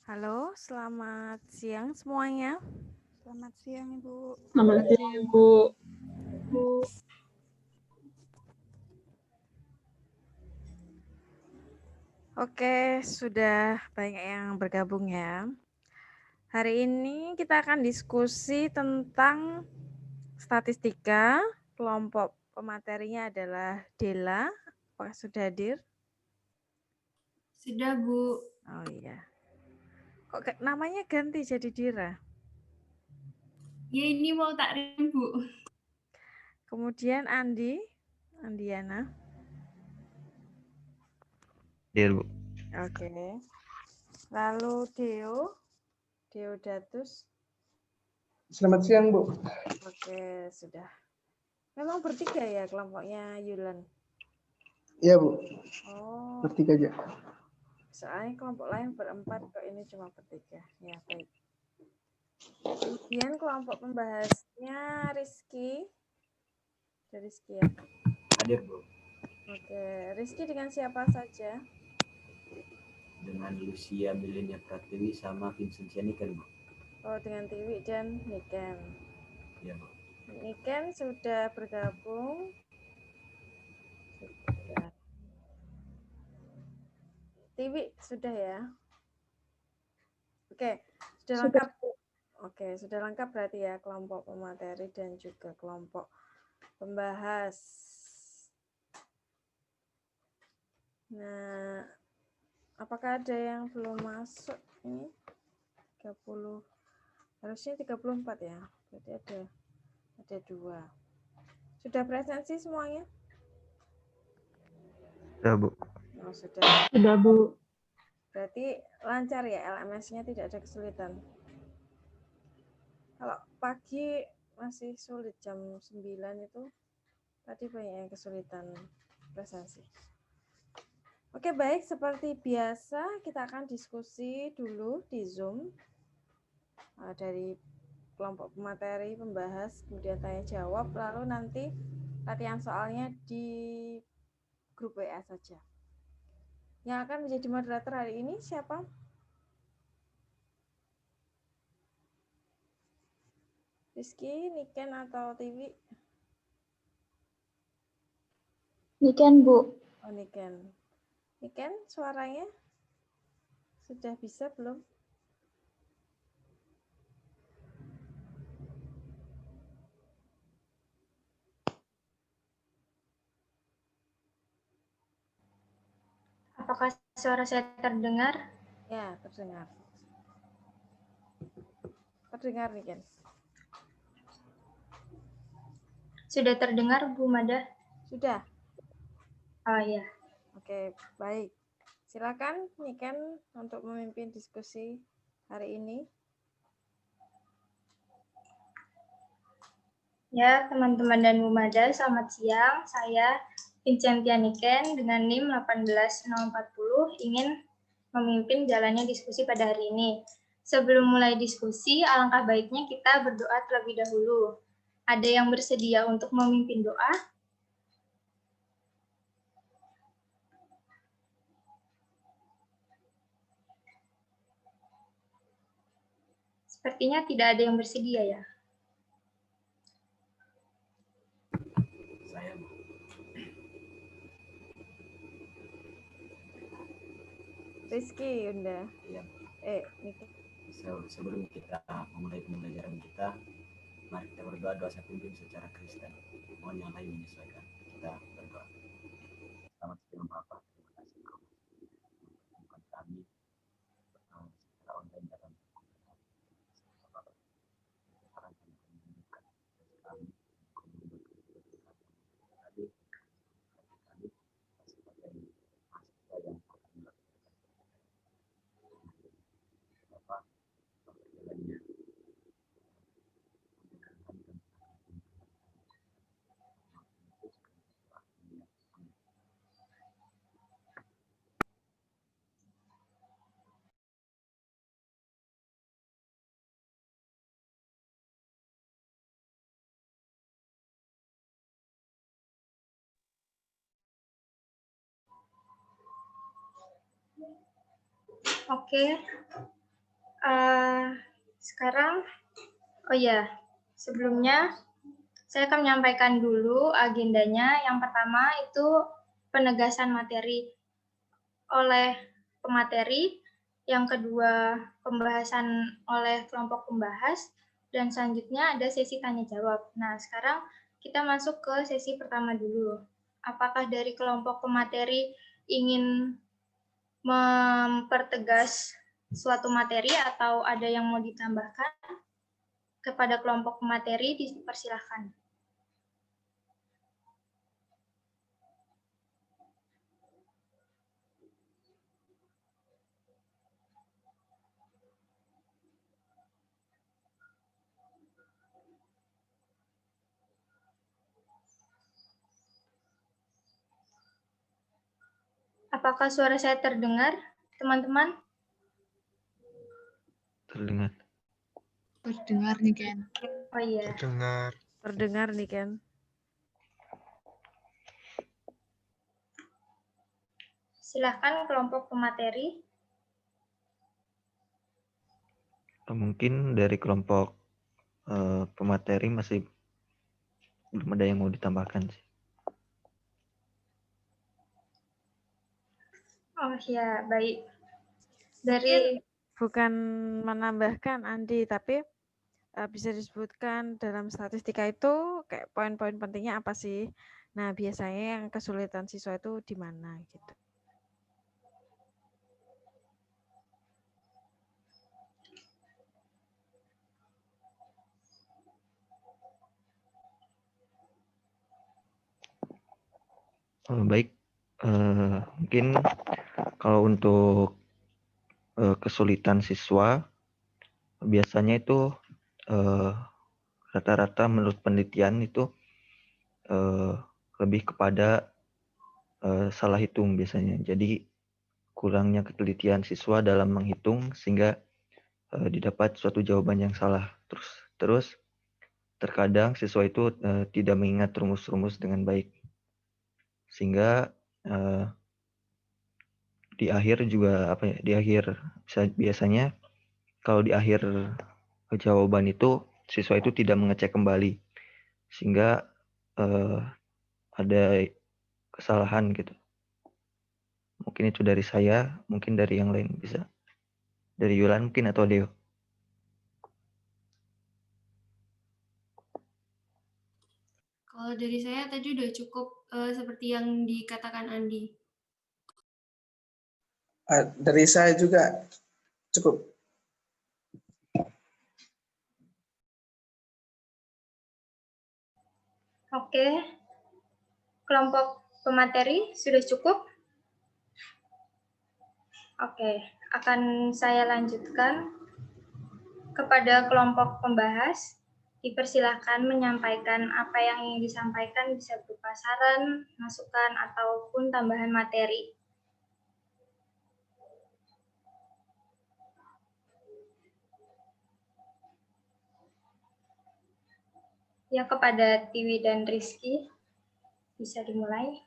Halo, selamat siang semuanya. Selamat siang, Ibu. Selamat siang, Ibu. Oke, sudah banyak yang bergabung ya. Hari ini kita akan diskusi tentang statistika. Kelompok pematerinya adalah Dela. Apakah sudah hadir? Sudah, Bu. Oh iya. Kok namanya ganti jadi Dira? Ya, ini mau takrim, Bu. Kemudian Andiana. Hadir, Bu. Oke. Lalu Deodatus. Selamat siang, Bu. Oke, sudah. Memang bertiga ya kelompoknya Yulan? Iya, Bu. Oh, Bertiga aja. soalnya kelompok lain berempat, kok ini cuma bertiga. Ya, baik. Kemudian kelompok pembahasnya Rizky. Ada Rizky ya? Hadir, Bu. Oke, Rizky dengan siapa saja? Dengan Lucia Milenia Pratiwi sama Vincentia Niken, Bu. Oh, dengan Tiwi dan Niken. Iya, Bu. Niken sudah bergabung. Sudah. Tiwi sudah ya? Oke, sudah lengkap. Oke, sudah lengkap berarti ya kelompok pemateri dan juga kelompok pembahas. Nah, apakah ada yang belum masuk ini? 30. Harusnya 34 ya. Berarti ada 2. Sudah presensi semuanya? Sudah, Bu. Oh, sudah. Sudah, Bu. Berarti lancar ya, LMS-nya tidak ada kesulitan. Kalau pagi masih sulit jam 9 itu, tadi banyak yang kesulitan presensi. Oke, baik, seperti biasa kita akan diskusi dulu di Zoom dari kelompok pemateri, pembahas, kemudian tanya jawab, lalu nanti latihan soalnya di grup WA saja. Yang akan menjadi moderator hari ini siapa? Rizky, Niken, atau Tiwi? Niken, Bu. Oh, Niken. Niken, suaranya sudah bisa belum? Apakah suara saya terdengar? Ya, terdengar. Terdengar, Niken. Sudah terdengar, Bu Mada? Sudah? Oh, iya. Oke, baik. Silakan Niken untuk memimpin diskusi hari ini. Ya, teman-teman dan Bu Mada, selamat siang. Saya Vincentia Niken dengan NIM 18040 ingin memimpin jalannya diskusi pada hari ini. Sebelum mulai diskusi, alangkah baiknya kita berdoa terlebih dahulu. Ada yang bersedia untuk memimpin doa? Sepertinya tidak ada yang bersedia ya. Saya, Bu. Rizky, Yunda. Iya. Niken. Sebelum kita memulai pembelajaran kita, mari kita berdoa doa satu pimpin secara Kristen. Mohon yang lain menyesuaikan. Kita berdoa. Selamat siang, Bapak. Terima kasih Kau mempertemukan kami secara online dalam Bapak. Sekarang kami akan menunjukkan kami tadi kami sebagai mahasiswa yang akan melakukan Bapak perjalanannya Oke, Sekarang, oh ya, sebelumnya saya akan menyampaikan dulu agendanya. Yang pertama itu penegasan materi oleh pemateri, yang kedua pembahasan oleh kelompok pembahas, dan selanjutnya ada sesi tanya jawab. Nah, sekarang kita masuk ke sesi pertama dulu. Apakah dari kelompok pemateri ingin mempertegas suatu materi atau ada yang mau ditambahkan? Kepada kelompok pemateri dipersilahkan. Apakah suara saya terdengar, teman-teman? Terdengar. Terdengar nih, Ken. Oh iya. Terdengar nih Ken. Silahkan kelompok pemateri. Mungkin dari kelompok pemateri masih belum ada yang mau ditambahkan sih. Oh ya, baik. Dari Bukan menambahkan Andi, tapi bisa disebutkan dalam statistika itu kayak poin-poin pentingnya apa sih? Nah, biasanya yang kesulitan siswa itu di mana gitu. Baik, mungkin kalau untuk kesulitan siswa, biasanya itu rata-rata menurut penelitian itu lebih kepada salah hitung biasanya. Jadi kurangnya ketelitian siswa dalam menghitung sehingga didapat suatu jawaban yang salah. Terus terkadang siswa itu tidak mengingat rumus-rumus dengan baik. Sehingga di akhir juga di akhir biasanya kalau di akhir jawaban itu siswa itu tidak mengecek kembali sehingga ada kesalahan gitu. Mungkin itu dari saya, mungkin dari yang lain bisa. Dari Yulan mungkin atau Deo. Kalau dari saya tadi udah cukup seperti yang dikatakan Andi. Dari saya juga cukup. Oke. Kelompok pemateri sudah cukup? Oke, akan saya lanjutkan kepada kelompok pembahas. Dipersilahkan menyampaikan apa yang ingin disampaikan, bisa berupa saran, masukan, ataupun tambahan materi. Ya, kepada Tiwi dan Rizky, bisa dimulai.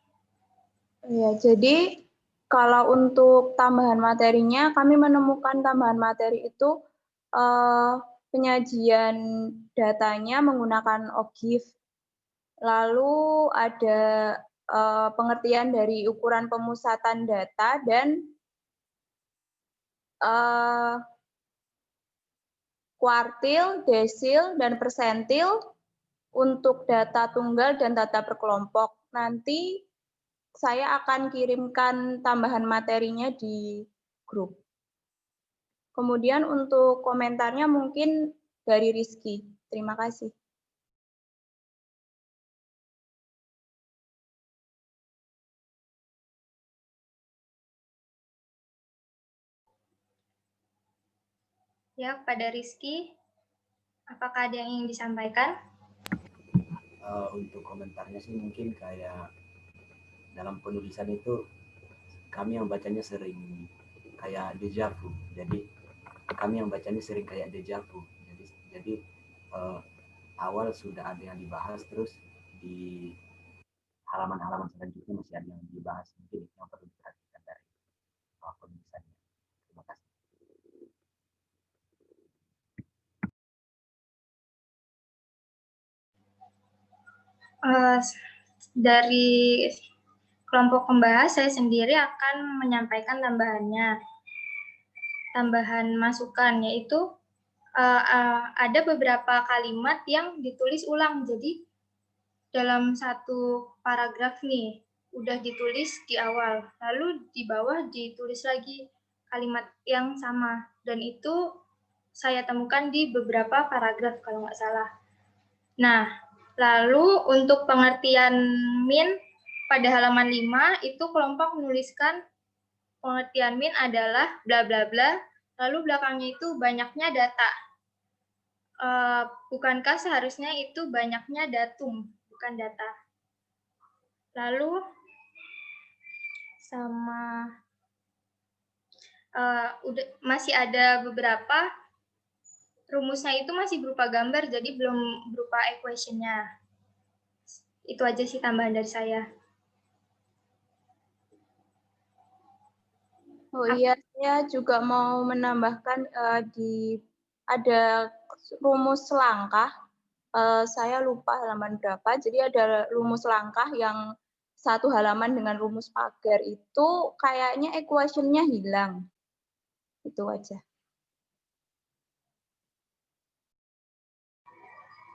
Ya, jadi kalau untuk tambahan materinya, kami menemukan tambahan materi itu penyajian datanya menggunakan OGIF. Lalu ada pengertian dari ukuran pemusatan data dan kuartil, desil, dan persentil untuk data tunggal dan data berkelompok. Nanti saya akan kirimkan tambahan materinya di grup. Kemudian untuk komentarnya mungkin dari Rizky. Terima kasih. Ya, pada Rizky, apakah ada yang ingin disampaikan? Untuk komentarnya sih mungkin kayak dalam penulisan itu kami yang bacanya sering kayak deja vu. Jadi kami yang bacanya sering kayak deja vu. Jadi awal sudah ada yang dibahas, terus di halaman-halaman selanjutnya masih ada yang dibahas. Mungkin yang perlu diperhatikan dari penulisannya. Terima kasih. Dari kelompok pembahas, saya sendiri akan menyampaikan tambahan masukan, yaitu ada beberapa kalimat yang ditulis ulang. Jadi dalam satu paragraf nih, udah ditulis di awal, lalu di bawah ditulis lagi kalimat yang sama. Dan itu saya temukan di beberapa paragraf kalau nggak salah. Nah, lalu untuk pengertian min pada halaman 5 itu kelompok menuliskan pengertian min adalah bla bla bla, lalu belakangnya itu banyaknya data. Bukankah seharusnya itu banyaknya datum, bukan data? Lalu masih ada beberapa rumusnya itu masih berupa gambar, jadi belum berupa equation-nya. Itu aja sih tambahan dari saya. Oh iya, saya juga mau menambahkan ada rumus langkah. Saya lupa halaman berapa. Jadi ada rumus langkah yang satu halaman dengan rumus pagar itu kayaknya equation-nya hilang. Itu aja.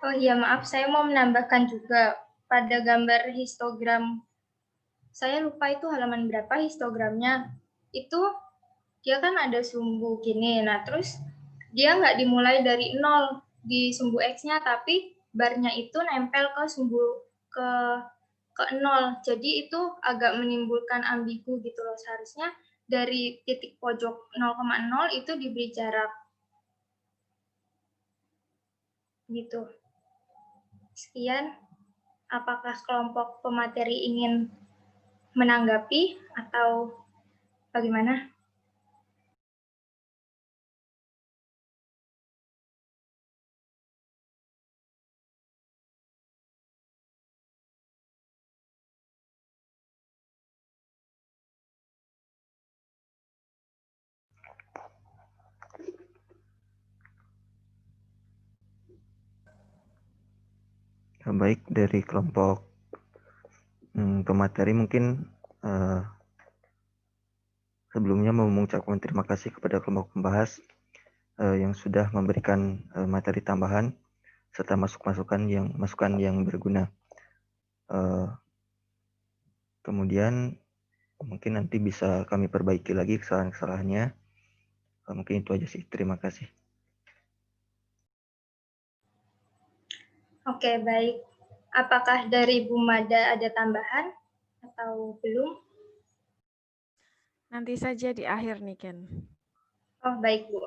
Oh iya, maaf, saya mau menambahkan juga pada gambar histogram. Saya lupa itu halaman berapa histogramnya. Itu dia kan ada sumbu gini. Nah, terus dia nggak dimulai dari 0 di sumbu X-nya, tapi barnya itu nempel ke sumbu ke 0. Jadi itu agak menimbulkan ambigu gitu loh. Seharusnya dari titik pojok 0,0 itu diberi jarak. Gitu. Sekian, apakah kelompok pemateri ingin menanggapi atau bagaimana? Baik, dari kelompok pemateri mungkin sebelumnya mau mengucapkan terima kasih kepada kelompok pembahas yang sudah memberikan materi tambahan serta masukan yang berguna. Kemudian mungkin nanti bisa kami perbaiki lagi kesalahan-kesalahannya. Mungkin itu aja sih. Terima kasih. Oke, baik. Apakah dari Bu Mada ada tambahan atau belum? Nanti saja di akhir nih, Ken. Oh, baik, Bu.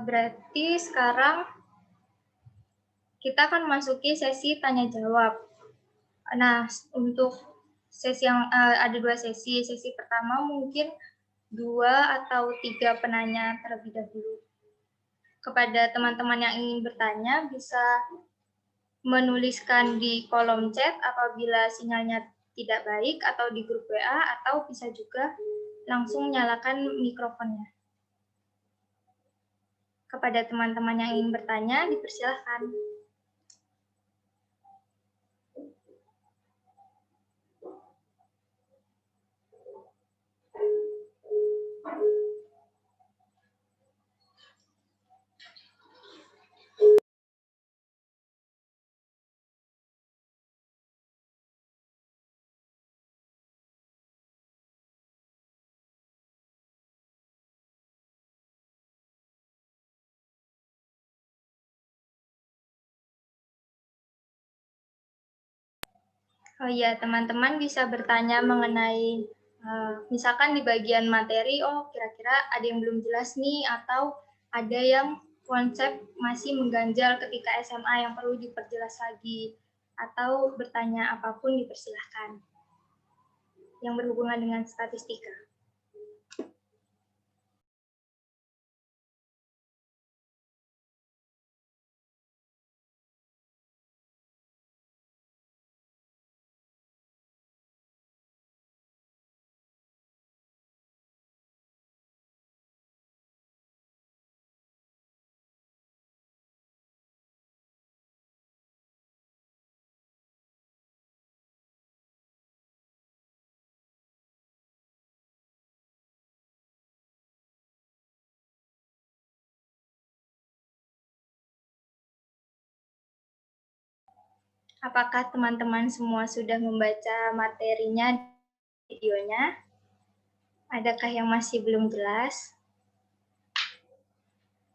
Berarti sekarang kita akan masuki sesi tanya jawab. Nah, untuk sesi yang ada 2 sesi. Sesi pertama mungkin 2 atau 3 penanya terlebih dahulu. Kepada teman-teman yang ingin bertanya, bisa menuliskan di kolom chat apabila sinyalnya tidak baik atau di grup WA, atau bisa juga langsung nyalakan mikrofonnya. Kepada teman-teman yang ingin bertanya, dipersilahkan. Oh iya, teman-teman bisa bertanya mengenai, misalkan di bagian materi, oh kira-kira ada yang belum jelas nih, atau ada yang konsep masih mengganjal ketika SMA yang perlu diperjelas lagi, atau bertanya apapun dipersilahkan yang berhubungan dengan statistika. Apakah teman-teman semua sudah membaca materinya, videonya? Adakah yang masih belum jelas?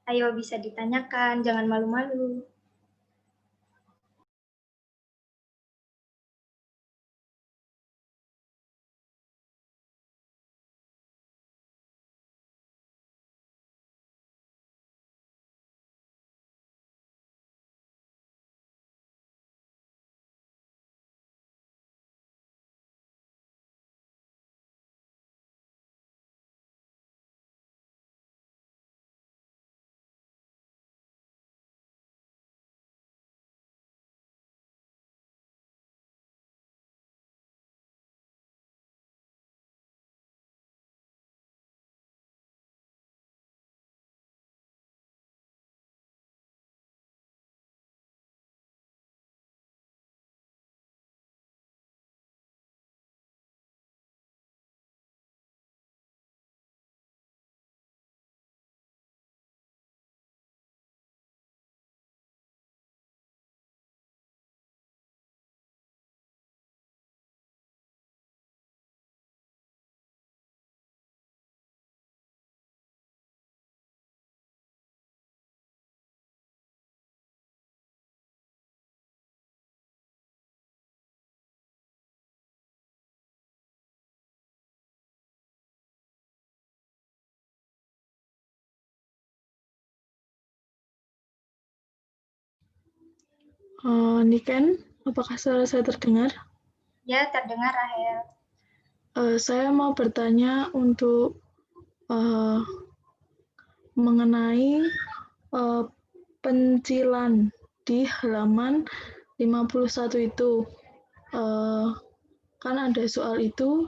Ayo bisa ditanyakan, jangan malu-malu. Niken, apakah suara saya terdengar? Ya, terdengar Rahel. Saya mau bertanya untuk mengenai pencilan di halaman 51 itu. Kan ada soal itu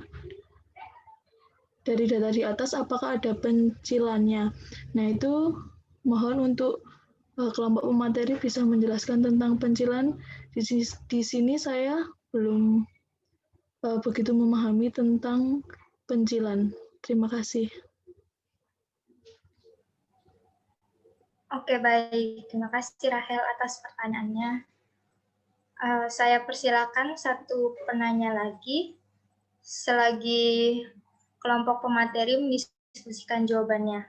dari data di atas, apakah ada pencilannya. Nah, itu mohon untuk kelompok pemateri bisa menjelaskan tentang pencilan. Di sini saya belum begitu memahami tentang pencilan. Terima kasih. Oke, baik. Terima kasih Rahel atas pertanyaannya. Saya persilakan satu penanya lagi selagi kelompok pemateri mendiskusikan jawabannya.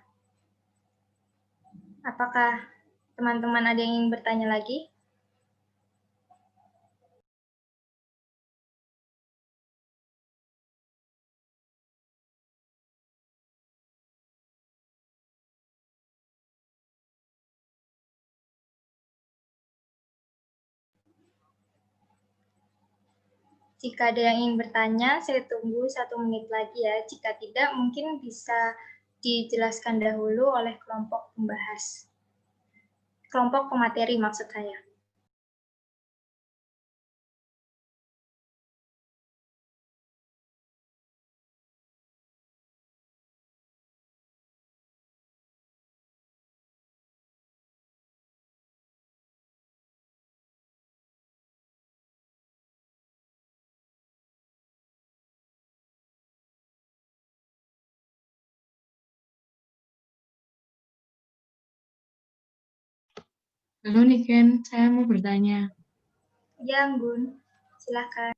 Apakah teman-teman ada yang ingin bertanya lagi? Jika ada yang ingin bertanya, saya tunggu 1 menit lagi ya. Jika tidak, mungkin bisa dijelaskan dahulu oleh kelompok pembahas. Kelompok pemateri maksud saya. Halo Niken, saya mau bertanya. Ya, Gun, silakan.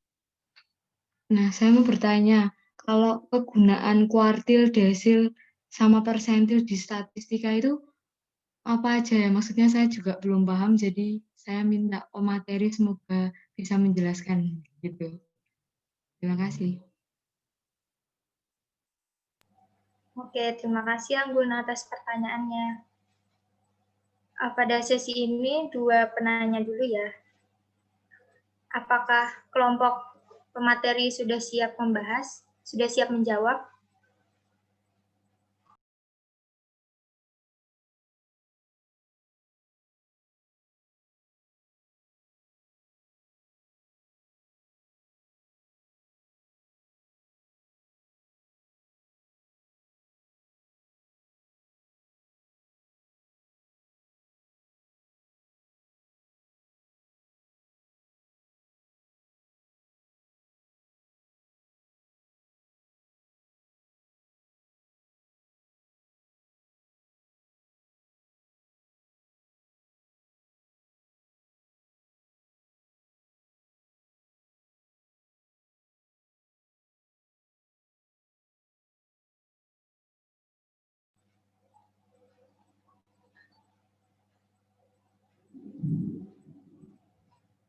Nah, saya mau bertanya, kalau kegunaan kuartil, desil, sama persentil di statistika itu apa aja ya? Maksudnya saya juga belum paham, jadi saya minta pemateri semoga bisa menjelaskan gitu. Terima kasih. Oke, terima kasih Anggun atas pertanyaannya. Pada sesi ini 2 penanya dulu ya. Apakah kelompok pemateri sudah siap membahas? Sudah siap menjawab?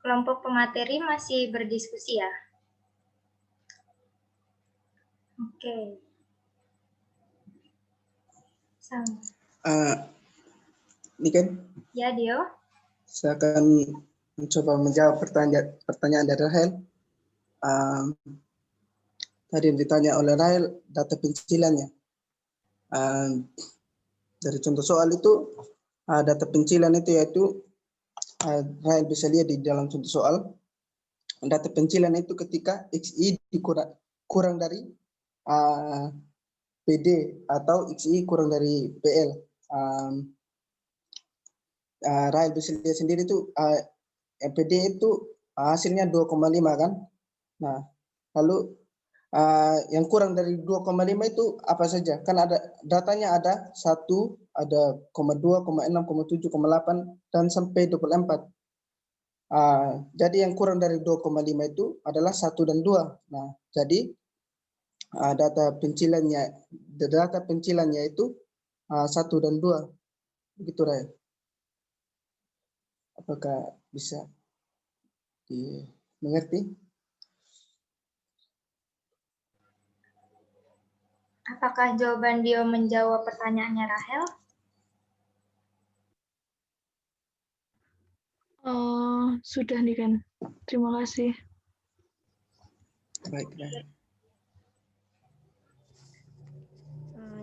kelompok pemateri masih berdiskusi ya? Oke. Sama. Ini kan Ya, Dio. saya akan mencoba menjawab pertanyaan dari Rahel. Tadi yang ditanya oleh Rahel, data pencilannya. Dari contoh soal itu, data pencilan itu yaitu, Rahel bisa lihat di dalam contoh soal, data pencilan itu ketika XI kurang dari PD atau XI kurang dari PL. Rahel bisa lihat sendiri itu, PD itu hasilnya 2,5 kan. Nah, lalu yang kurang dari 2,5 itu apa saja? Kan ada datanya, ada 1, ada 0,2, 0,6, 0,7, 0,8 dan sampai 24. Jadi yang kurang dari 2,5 itu adalah 1 dan 2. Nah, jadi data pencilannya itu 1 dan 2. Begitu, Ray. Apakah bisa dimengerti? Apakah jawaban Dio menjawab pertanyaannya Rahel? Sudah nih kan. Terima kasih. Baik, Ray.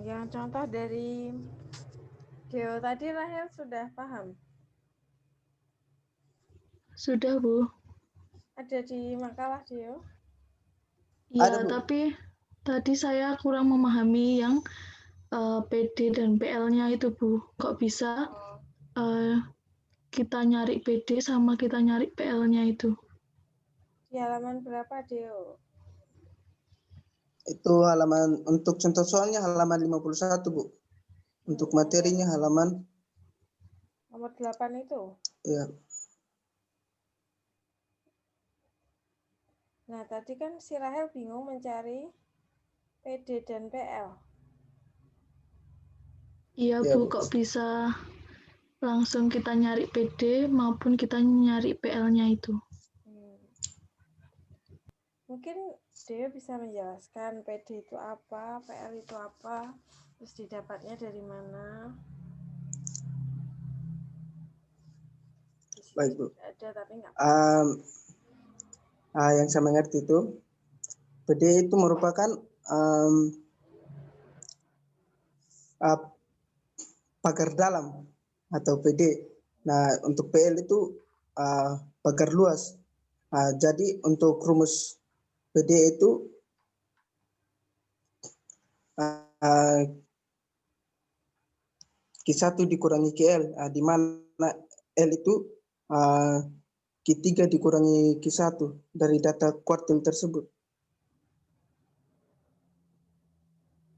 Yang contoh dari Dio tadi Rahel sudah paham? Sudah, Bu. Ada di makalah Dio? Iya, tapi tadi saya kurang memahami yang PD dan PL-nya itu, Bu. Kok bisa kita nyari PD sama kita nyari PL-nya itu? Di halaman berapa, Dio? Itu halaman, untuk contoh soalnya halaman 51, Bu. Untuk materinya halaman nomor 8 itu? Ya. Nah, tadi kan si Rahel bingung mencari PD dan PL. Iya, Ya, Bu. Bu. Kok bisa langsung kita nyari PD maupun kita nyari PL-nya itu? Mungkin Dio bisa menjelaskan PD itu apa, PL itu apa, terus didapatnya dari mana. Baik, Bu. Ada tapi nggak. Yang saya mengerti itu, PD itu merupakan pagar dalam atau PD. Nah, untuk PL itu pagar luas. Jadi untuk rumus PD itu Q1 dikurangi KL, di mana L itu Q3 dikurangi Q1 dari data kuartil tersebut.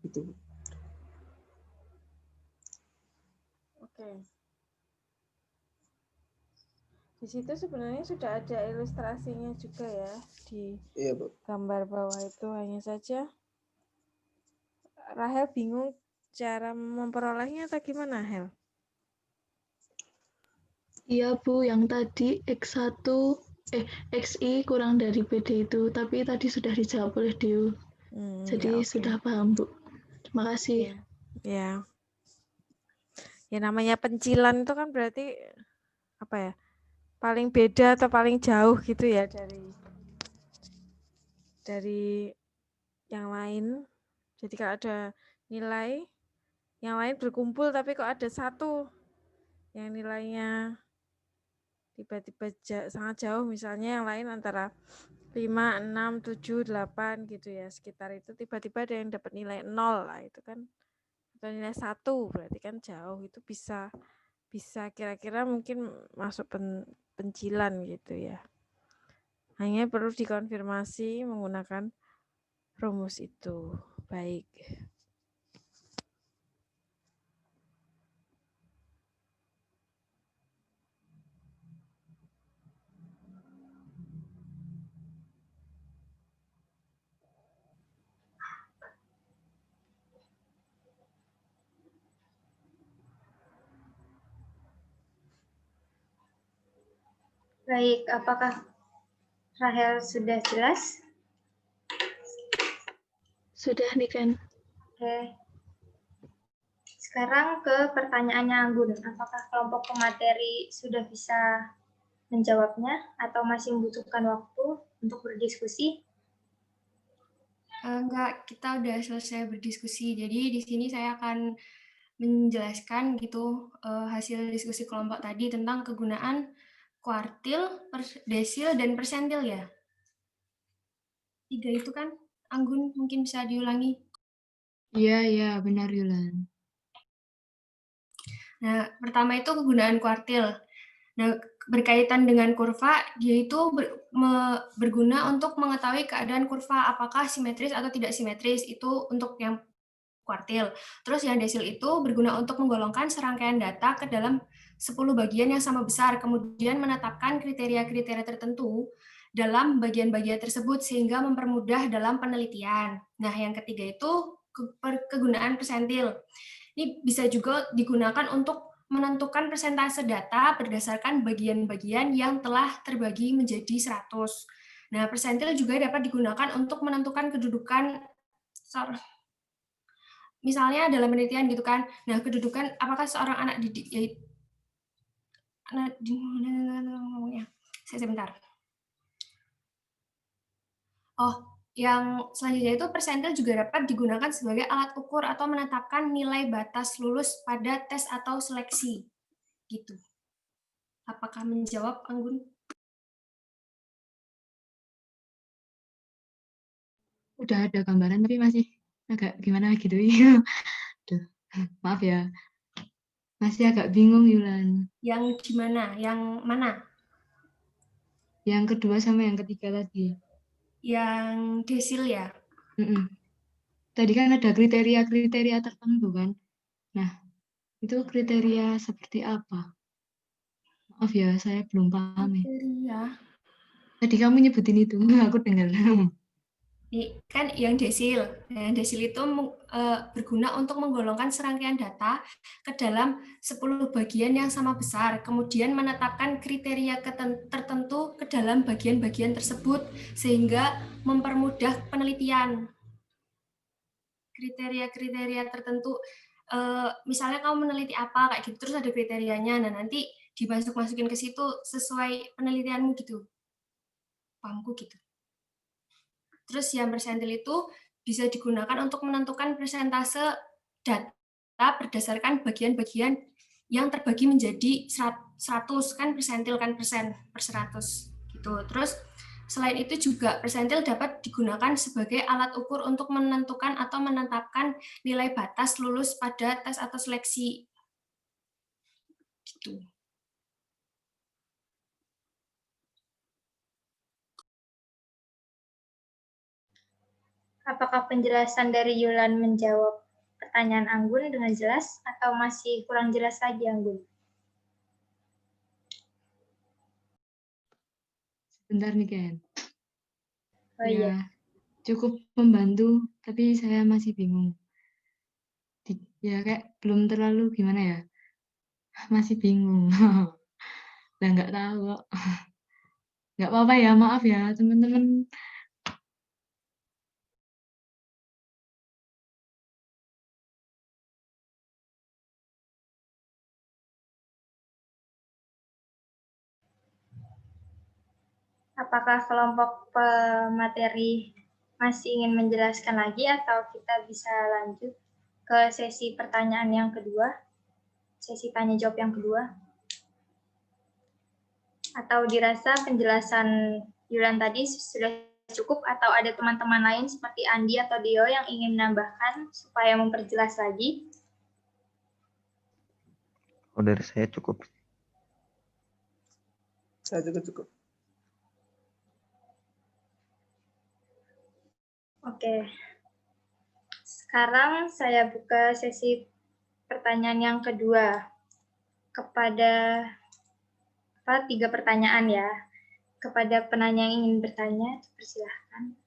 Itu. Oke. Di situ sebenarnya sudah ada ilustrasinya juga ya di gambar bawah itu, hanya saja Rahel bingung cara memperolehnya atau gimana, Hel? Iya, Bu, yang tadi XI kurang dari PD itu, tapi tadi sudah dijawab oleh Dio. Jadi Ya, okay. Sudah paham, Bu. Terima kasih. Ya. Ya namanya pencilan itu kan berarti apa ya? Paling beda atau paling jauh gitu ya dari yang lain. Jadi kalau ada nilai yang lain berkumpul tapi kok ada satu yang nilainya tiba-tiba sangat jauh, misalnya yang lain antara 5, 6, 7, 8 gitu ya, sekitar itu tiba-tiba ada yang dapat nilai 0 lah, itu kan atau nilai 1 berarti kan jauh, itu bisa kira-kira mungkin masuk pencilan gitu ya. Hanya perlu dikonfirmasi menggunakan rumus itu. Baik. Baik, apakah Rahel sudah jelas? Sudah, Niken. Oke. Sekarang ke pertanyaannya Anggun. Apakah kelompok pemateri sudah bisa menjawabnya atau masih membutuhkan waktu untuk berdiskusi? Enggak, kita udah selesai berdiskusi. Jadi di sini saya akan menjelaskan gitu hasil diskusi kelompok tadi tentang kegunaan kuartil, desil, dan persentil ya. 3 itu kan, Anggun mungkin bisa diulangi. Iya, benar Yulan. Nah, pertama itu kegunaan kuartil. Nah, berkaitan dengan kurva, dia itu berguna untuk mengetahui keadaan kurva apakah simetris atau tidak simetris, itu untuk yang kuartil. Terus yang desil itu berguna untuk menggolongkan serangkaian data ke dalam 10 bagian yang sama besar, kemudian menetapkan kriteria-kriteria tertentu dalam bagian-bagian tersebut sehingga mempermudah dalam penelitian. Nah, yang ketiga itu kegunaan persentil. Ini bisa juga digunakan untuk menentukan persentase data berdasarkan bagian-bagian yang telah terbagi menjadi 100. Nah, persentil juga dapat digunakan untuk menentukan kedudukan, misalnya dalam penelitian gitu kan. Nah, kedudukan apakah seorang anak didik, sebentar. Oh, yang selanjutnya itu persentil juga dapat digunakan sebagai alat ukur atau menetapkan nilai batas lulus pada tes atau seleksi. Gitu. Apakah menjawab, Anggun? Udah ada gambaran tapi masih agak gimana gitu ya. Duh, maaf ya. Masih agak bingung Yulan. Yang gimana? Yang mana? Yang kedua sama yang ketiga tadi. Yang desil ya? Tadi kan ada kriteria-kriteria tertentu kan. Nah, itu kriteria seperti apa? Maaf ya, saya belum paham ya. Kriteria. Tadi kamu nyebutin itu, aku dengar. Kan yang desil. Nah, desil itu berguna untuk menggolongkan serangkaian data ke dalam 10 bagian yang sama besar, kemudian menetapkan kriteria tertentu ke dalam bagian-bagian tersebut sehingga mempermudah penelitian. Kriteria-kriteria tertentu, misalnya kamu meneliti apa kayak gitu, terus ada kriterianya, nah nanti dimasuk-masukin ke situ sesuai penelitianmu gitu. Pahamku gitu. Terus yang persentil itu bisa digunakan untuk menentukan persentase data berdasarkan bagian-bagian yang terbagi menjadi 100 kan persentil kan persen per 100 gitu. Terus selain itu juga persentil dapat digunakan sebagai alat ukur untuk menentukan atau menetapkan nilai batas lulus pada tes atau seleksi. Gitu. Apakah penjelasan dari Yulan menjawab pertanyaan Anggun dengan jelas atau masih kurang jelas lagi Anggun? Sebentar nih Ken. Oh iya. Cukup membantu, tapi saya masih bingung. Ya kayak belum terlalu gimana ya. Masih bingung. Udah nggak tahu kok. Nggak apa-apa ya, maaf ya teman-teman. Apakah kelompok pemateri masih ingin menjelaskan lagi atau kita bisa lanjut ke sesi pertanyaan yang kedua, sesi tanya jawab yang kedua? Atau dirasa penjelasan Yulan tadi sudah cukup atau ada teman-teman lain seperti Andi atau Dio yang ingin menambahkan supaya memperjelas lagi? Oh, dari saya cukup. Saya juga cukup. Oke. Sekarang saya buka sesi pertanyaan yang kedua kepada 3 pertanyaan ya. Kepada penanya yang ingin bertanya, persilahkan.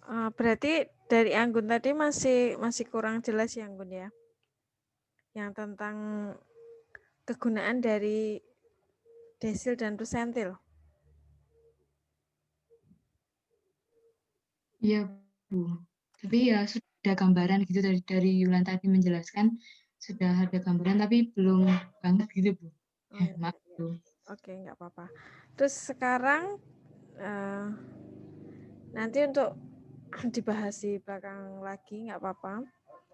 Berarti dari Anggun tadi masih kurang jelas ya Anggun ya, yang tentang kegunaan dari desil dan persentil. Iya, Bu. Tapi ya sudah gambaran gitu dari Yulan tadi menjelaskan, sudah ada gambaran tapi belum banget gitu, Bu. Maaf, Bu. Oke, nggak apa-apa. Terus sekarang nanti untuk dibahas di belakang lagi, nggak apa-apa.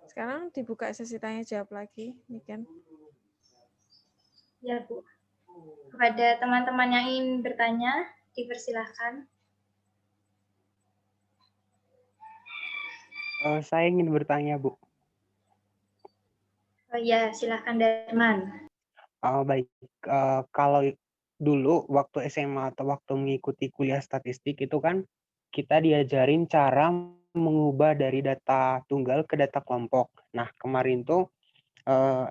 Sekarang dibuka sesi tanya jawab lagi, Niken. Ya, Bu. Kepada teman-teman yang ingin bertanya, dipersilahkan. Saya ingin bertanya, Bu. Oh ya, silahkan Darman. Baik, kalau dulu waktu SMA atau waktu mengikuti kuliah statistik itu kan kita diajarin cara mengubah dari data tunggal ke data kelompok. Nah, kemarin tuh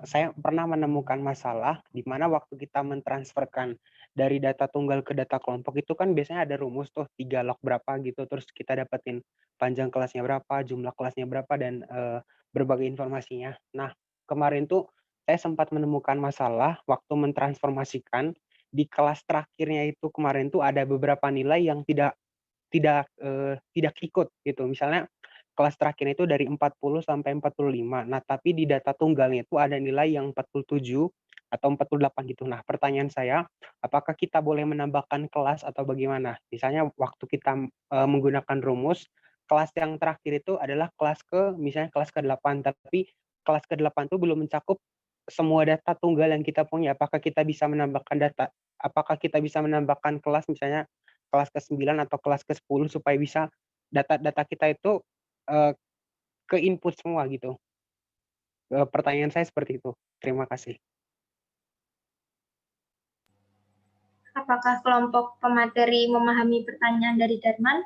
saya pernah menemukan masalah di mana waktu kita mentransferkan dari data tunggal ke data kelompok itu kan biasanya ada rumus tuh 3 log berapa gitu, terus kita dapetin panjang kelasnya berapa, jumlah kelasnya berapa, dan berbagai informasinya. Nah, kemarin tuh saya sempat menemukan masalah waktu mentransformasikan di kelas terakhirnya itu kemarin tuh ada beberapa nilai yang tidak ikut gitu. Misalnya kelas terakhir itu dari 40 sampai 45. Nah, tapi di data tunggalnya itu ada nilai yang 47 atau 48 gitu. Nah, pertanyaan saya, apakah kita boleh menambahkan kelas atau bagaimana? Misalnya waktu kita menggunakan rumus, kelas yang terakhir itu adalah misalnya kelas ke-8, tapi kelas ke-8 itu belum mencakup semua data tunggal yang kita punya. Apakah kita bisa menambahkan kelas, misalnya kelas ke-9 atau kelas ke-10 supaya bisa data-data kita itu ke input semua gitu. Pertanyaan saya seperti itu. Terima kasih. Apakah kelompok pemateri memahami pertanyaan dari Darman?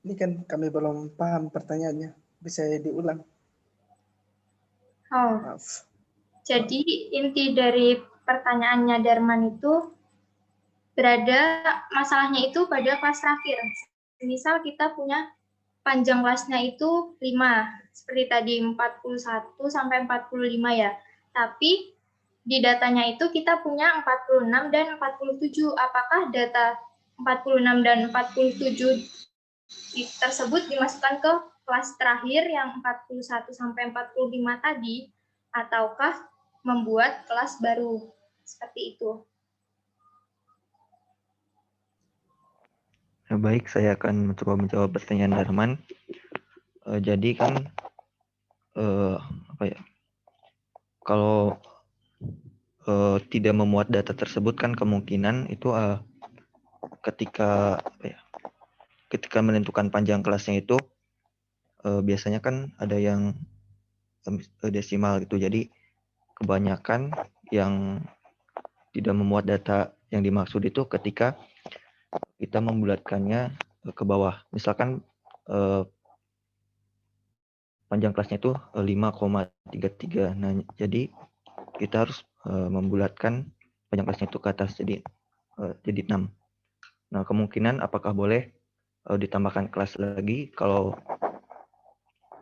Ini kan kami belum paham pertanyaannya. Bisa diulang? Oh, Maaf. jadi inti dari pertanyaannya Darman itu masalahnya itu pada kelas terakhir. Misal kita punya panjang kelasnya itu 5, seperti tadi 41 sampai 45 ya. Tapi di datanya itu kita punya 46 dan 47. Apakah data 46 dan 47 tersebut dimasukkan ke kelas terakhir yang 41 sampai 45 tadi, ataukah membuat kelas baru? Seperti itu. Baik, saya akan mencoba menjawab pertanyaan Darman. Jadi kan kalau tidak memuat data tersebut kan kemungkinan itu ketika menentukan panjang kelasnya itu biasanya kan ada yang desimal gitu. Jadi kebanyakan yang tidak memuat data yang dimaksud itu ketika kita membulatkannya ke bawah. Misalkan panjang kelasnya itu 5,33. Nah, jadi kita harus membulatkan panjang kelasnya itu ke atas jadi 6. Nah, kemungkinan apakah boleh ditambahkan kelas lagi? Kalau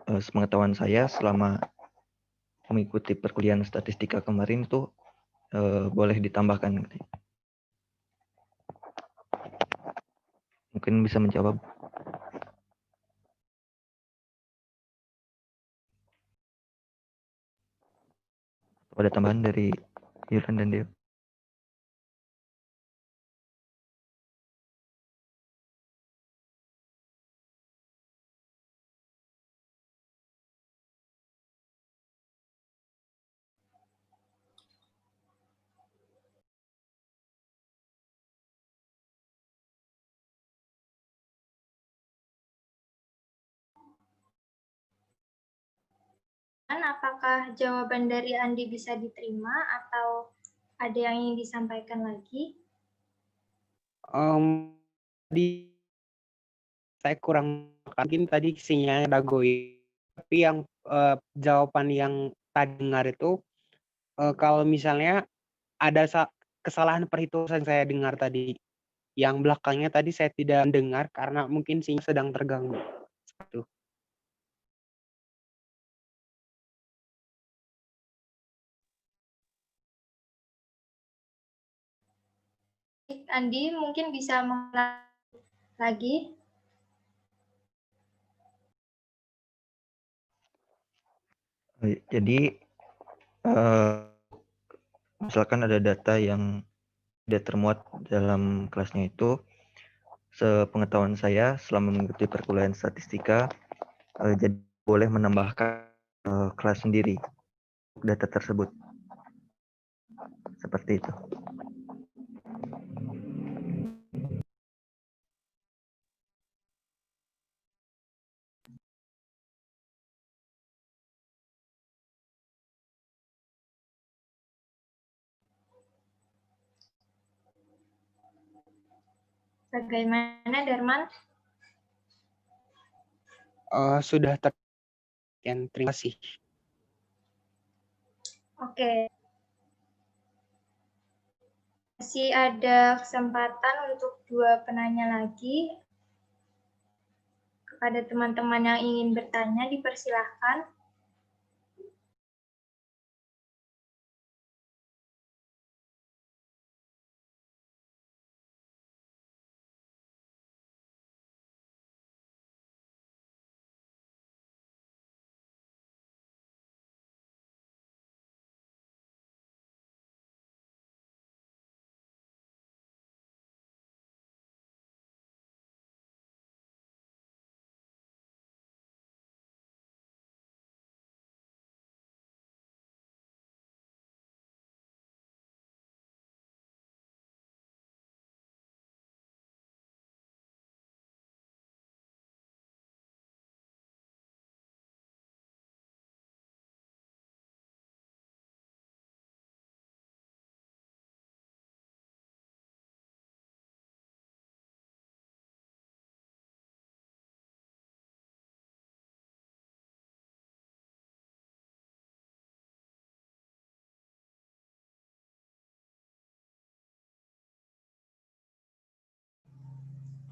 sepengetahuan saya selama mengikuti perkuliahan statistika kemarin itu boleh ditambahkan. Mungkin bisa menjawab. Ada tambahan dari Yulan dan Deo? apakah jawaban dari Andi bisa diterima atau ada yang ingin disampaikan lagi? Di saya kurang mungkin tadi sinyalnya ada goyang. Tapi yang jawaban yang tadi dengar itu kalau misalnya ada kesalahan perhitungan saya dengar tadi, yang belakangnya tadi saya tidak mendengar karena mungkin sinyal sedang terganggu. Seperti itu. Andi mungkin bisa mengulang lagi. Jadi misalkan ada data yang tidak termuat dalam kelasnya itu, sepengetahuan saya selama mengikuti perkuliahan statistika, jadi boleh menambahkan kelas sendiri data tersebut. Seperti itu. Bagaimana, Darman? Sudah terima kasih. Oke. Masih ada kesempatan untuk 2 penanya lagi. Kepada teman-teman yang ingin bertanya, dipersilahkan.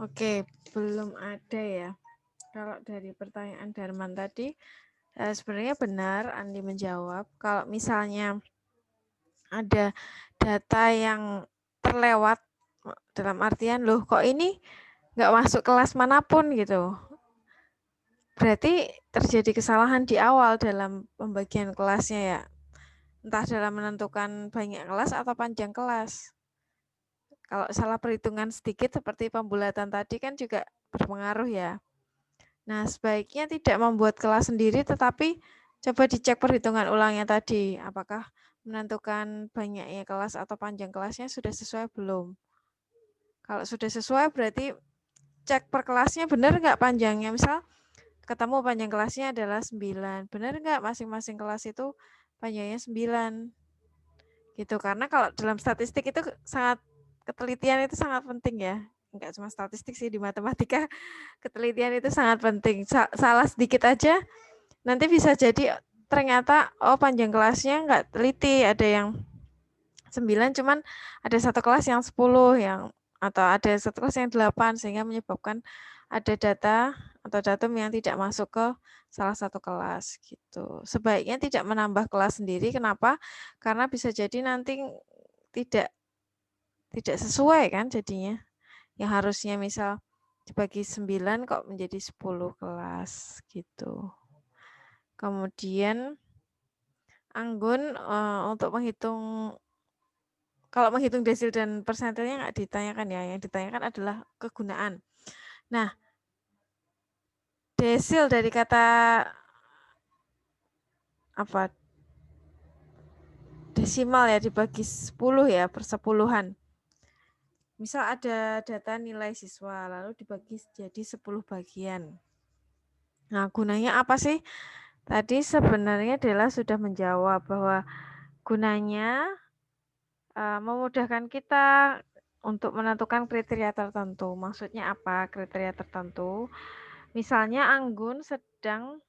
Oke, belum ada ya. Kalau dari pertanyaan Darman tadi, sebenarnya benar Andi menjawab. Kalau misalnya ada data yang terlewat, dalam artian loh kok ini nggak masuk kelas manapun gitu. Berarti terjadi kesalahan di awal dalam pembagian kelasnya ya. Entah dalam menentukan banyak kelas atau panjang kelas. Kalau salah perhitungan sedikit seperti pembulatan tadi kan juga berpengaruh ya. Nah, sebaiknya tidak membuat kelas sendiri tetapi coba dicek perhitungan ulangnya tadi. Apakah menentukan banyaknya kelas atau panjang kelasnya sudah sesuai belum. Kalau sudah sesuai berarti cek per kelasnya benar nggak panjangnya. Misal ketemu panjang kelasnya adalah 9. Benar nggak masing-masing kelas itu panjangnya 9? Gitu. Karena kalau dalam statistik itu sangat ketelitian itu sangat penting ya. Enggak cuma statistik sih, di matematika ketelitian itu sangat penting. Salah sedikit aja nanti bisa jadi ternyata panjang kelasnya enggak teliti, ada yang 9 cuman ada satu kelas yang 10 yang atau ada satu kelas yang 8 sehingga menyebabkan ada data atau datum yang tidak masuk ke salah satu kelas gitu. Sebaiknya tidak menambah kelas sendiri. Kenapa? Karena bisa jadi nanti tidak sesuai kan jadinya. Yang harusnya misal dibagi 9 kok menjadi 10 kelas gitu. Kemudian Anggun untuk menghitung, kalau menghitung desil dan persentilnya nggak ditanyakan ya, yang ditanyakan adalah kegunaan. Nah, desil dari kata apa? Desimal ya dibagi 10 ya, persepuluhan. Misal ada data nilai siswa lalu dibagi jadi 10 bagian. Nah, gunanya apa sih? Tadi sebenarnya Dela sudah menjawab bahwa gunanya memudahkan kita untuk menentukan kriteria tertentu. Maksudnya apa kriteria tertentu? Misalnya Anggun sedang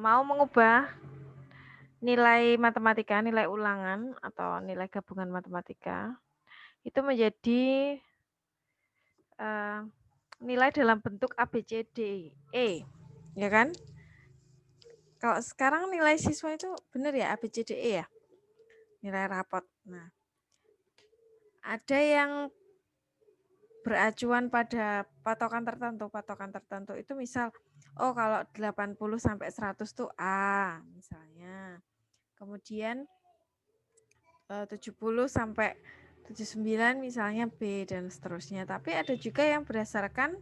mau mengubah nilai matematika, nilai ulangan atau nilai gabungan matematika itu menjadi nilai dalam bentuk A, B, C, D, E, ya kan? Kalau sekarang nilai siswa itu benar ya A, B, C, D, E ya? Nilai rapot. Nah, ada yang beracuan pada patokan tertentu itu misal, oh kalau 80 sampai 100 tuh A misalnya. Kemudian 70 sampai 79 misalnya B dan seterusnya. Tapi ada juga yang berdasarkan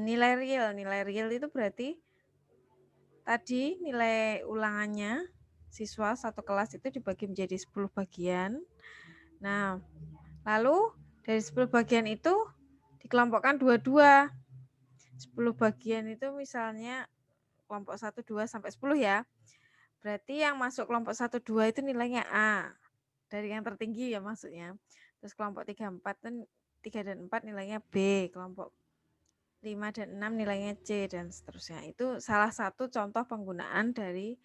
nilai real. Nilai real itu berarti tadi nilai ulangannya siswa satu kelas itu dibagi menjadi 10 bagian. Nah, lalu dari 10 bagian itu dikelompokkan 22. 10 bagian itu misalnya kelompok 1, 2, sampai 10 ya. Berarti yang masuk kelompok 1, 2 itu nilainya A. Dari yang tertinggi ya maksudnya. Terus kelompok 3, 3 dan 4 nilainya B. Kelompok 5 dan 6 nilainya C dan seterusnya. Itu salah satu contoh penggunaan dari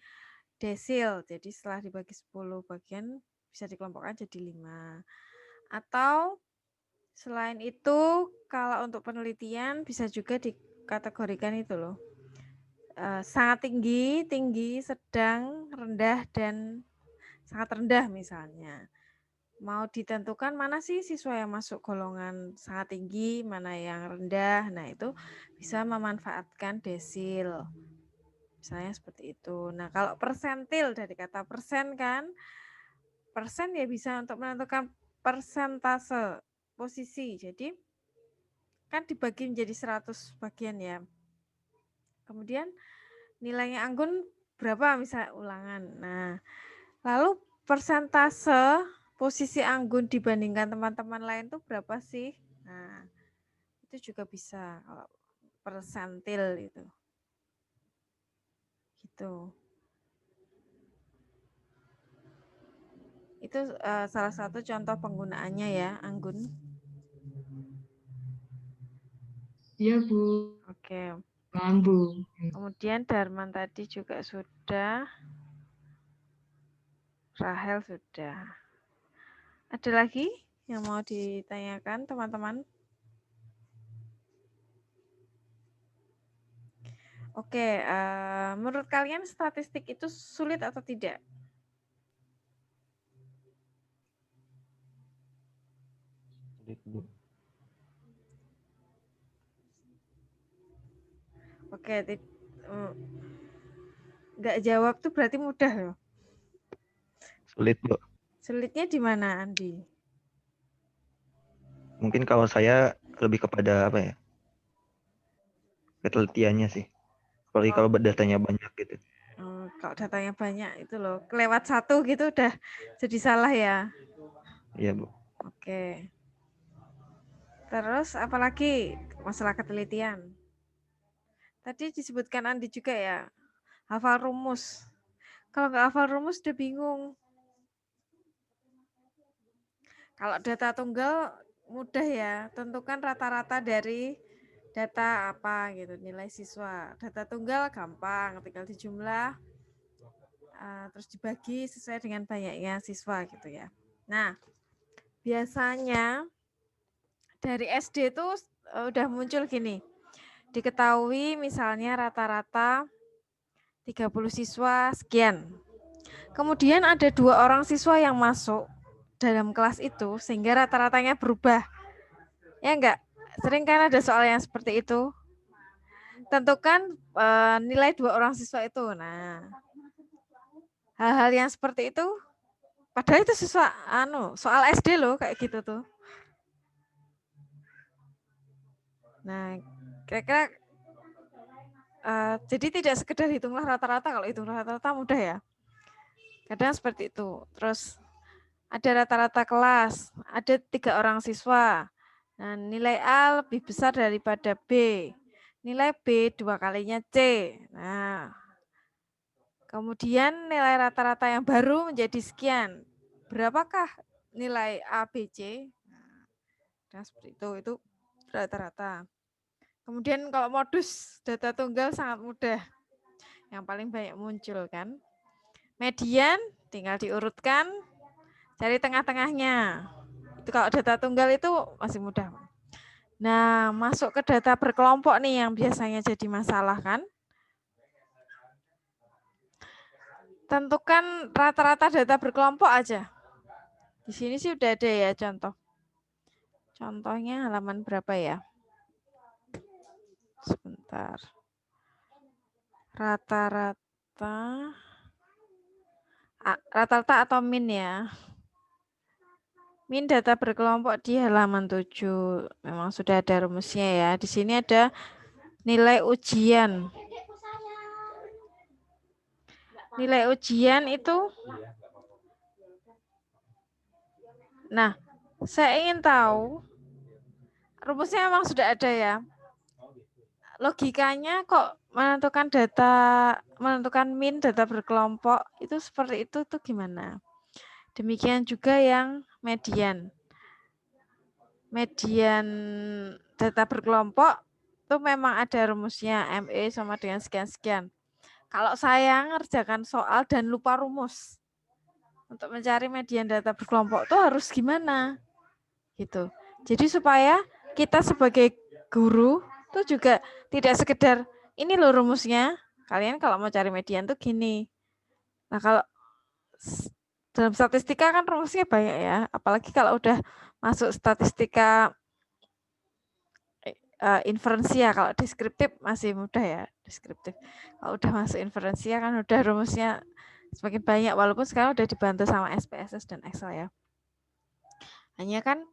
desil. Jadi setelah dibagi 10 bagian bisa dikelompokkan jadi 5. Atau selain itu kalau untuk penelitian bisa juga dikategorikan itu loh. Sangat tinggi, tinggi, sedang, rendah, dan sangat rendah misalnya. Mau ditentukan mana sih siswa yang masuk golongan sangat tinggi, mana yang rendah. Nah, itu bisa memanfaatkan desil. Misalnya seperti itu. Nah, kalau persentil dari kata persen kan, persen ya bisa untuk menentukan persentase posisi. Jadi kan dibagi menjadi 100 bagian ya. Kemudian nilainya Anggun berapa misalnya ulangan. Nah, lalu persentase posisi Anggun dibandingkan teman-teman lain tuh berapa sih? Nah, itu juga bisa kalau persentil itu. Gitu. Itu salah satu contoh penggunaannya ya, Anggun. Iya, Bu. Oke. Bu. Kemudian Darman tadi juga sudah. Rahel sudah. Ada lagi yang mau ditanyakan teman-teman? Oke, menurut kalian statistik itu sulit atau tidak? Oke, nggak jawab tuh berarti mudah loh. Sulit, Bu. Sulitnya di mana, Andi? Mungkin kalau saya lebih kepada apa ya? Ketelitiannya sih. Apalagi kalau datanya banyak gitu. Kalau datanya banyak itu loh, kelewat satu gitu udah jadi salah ya. Iya, Bu. Oke. Terus apalagi masalah ketelitian? Tadi disebutkan Andi juga ya, hafal rumus. Kalau nggak hafal rumus udah bingung. Kalau data tunggal mudah ya, tentukan rata-rata dari data apa gitu, nilai siswa. Data tunggal gampang, tinggal dijumlah, terus dibagi sesuai dengan banyaknya siswa gitu ya. Nah, biasanya dari SD itu udah muncul gini, diketahui misalnya rata-rata 30 siswa sekian. Kemudian ada 2 orang siswa yang masuk dalam kelas itu sehingga rata-ratanya berubah. Ya enggak? Sering kan ada soal yang seperti itu. Tentukan nilai 2 orang siswa itu. Nah, hal-hal yang seperti itu padahal itu siswa soal SD loh kayak gitu tuh. Nah, kira-kira jadi tidak sekedar hitunglah rata-rata, kalau hitung rata-rata mudah ya. Kadang seperti itu. Terus ada rata-rata kelas, ada 3 orang siswa. Nah, nilai A lebih besar daripada B. nilai B 2 kalinya C. Nah, kemudian nilai rata-rata yang baru menjadi sekian. Berapakah nilai A, B, C? Nah, seperti itu rata-rata. Kemudian kalau modus data tunggal sangat mudah. Yang paling banyak muncul kan. Median tinggal diurutkan, cari tengah-tengahnya. Itu kalau data tunggal itu masih mudah. Nah, masuk ke data berkelompok nih yang biasanya jadi masalah kan. Tentukan rata-rata data berkelompok aja. Di sini sih udah ada ya contoh. Contohnya halaman berapa ya? Sebentar. Rata-rata atau min ya. Min data berkelompok di halaman 7. Memang sudah ada rumusnya ya. Di sini ada nilai ujian. Nilai ujian itu. Nah, saya ingin tahu. Rumusnya memang sudah ada ya. Logikanya kok menentukan min data berkelompok itu seperti itu tuh gimana? Demikian juga yang median. Median data berkelompok itu memang ada rumusnya ME sama dengan sekian-sekian. Kalau saya ngerjakan soal dan lupa rumus untuk mencari median data berkelompok itu harus gimana? Gitu. Jadi supaya kita sebagai guru itu juga tidak sekedar ini loh rumusnya. Kalian kalau mau cari median tuh gini. Nah, kalau dalam statistika kan rumusnya banyak ya. Apalagi kalau udah masuk statistika inferensia. Kalau deskriptif masih mudah ya, deskriptif. Kalau udah masuk inferensia kan udah rumusnya semakin banyak. Walaupun sekarang udah dibantu sama SPSS dan Excel ya. Hanya kan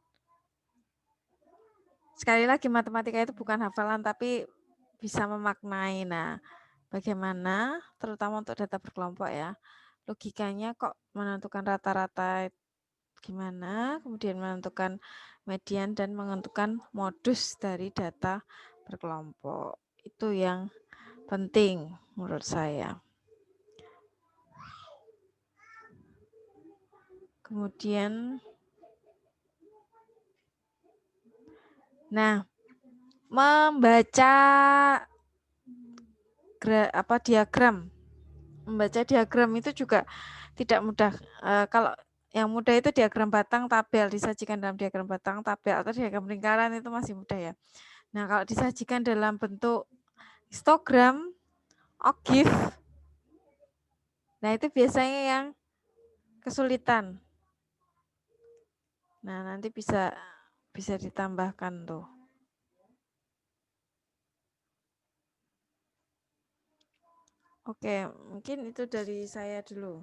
sekali lagi matematika itu bukan hafalan tapi bisa memaknai. Nah, bagaimana terutama untuk data berkelompok ya. Logikanya kok menentukan rata-rata gimana, kemudian menentukan median dan menentukan modus dari data berkelompok. Itu yang penting menurut saya. Kemudian membaca diagram. Membaca diagram itu juga tidak mudah. Kalau yang mudah itu diagram batang, tabel, disajikan dalam diagram batang, tabel, atau diagram lingkaran itu masih mudah ya. Nah, kalau disajikan dalam bentuk histogram, OGIF, nah itu biasanya yang kesulitan. Nah, nanti bisa ditambahkan tuh. Oke, mungkin itu dari saya dulu.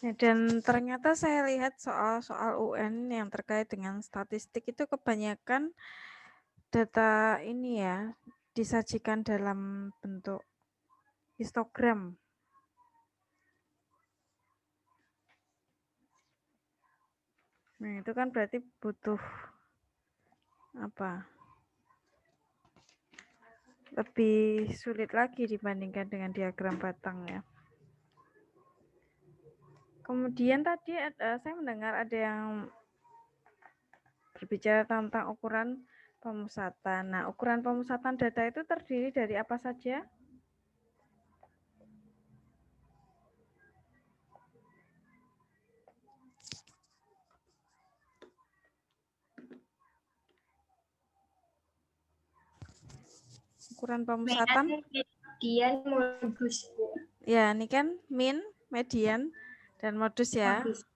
Ya, dan ternyata saya lihat soal-soal UN yang terkait dengan statistik itu kebanyakan data ini ya disajikan dalam bentuk histogram. Nah, itu kan berarti butuh apa? Lebih sulit lagi dibandingkan dengan diagram batang ya. Kemudian tadi saya mendengar ada yang berbicara tentang ukuran pemusatan. Nah, ukuran pemusatan data itu terdiri dari apa saja? Ukuran pemusatan. Median, modus, Bu. Ya, ini kan min, median, dan modus ya. Modus.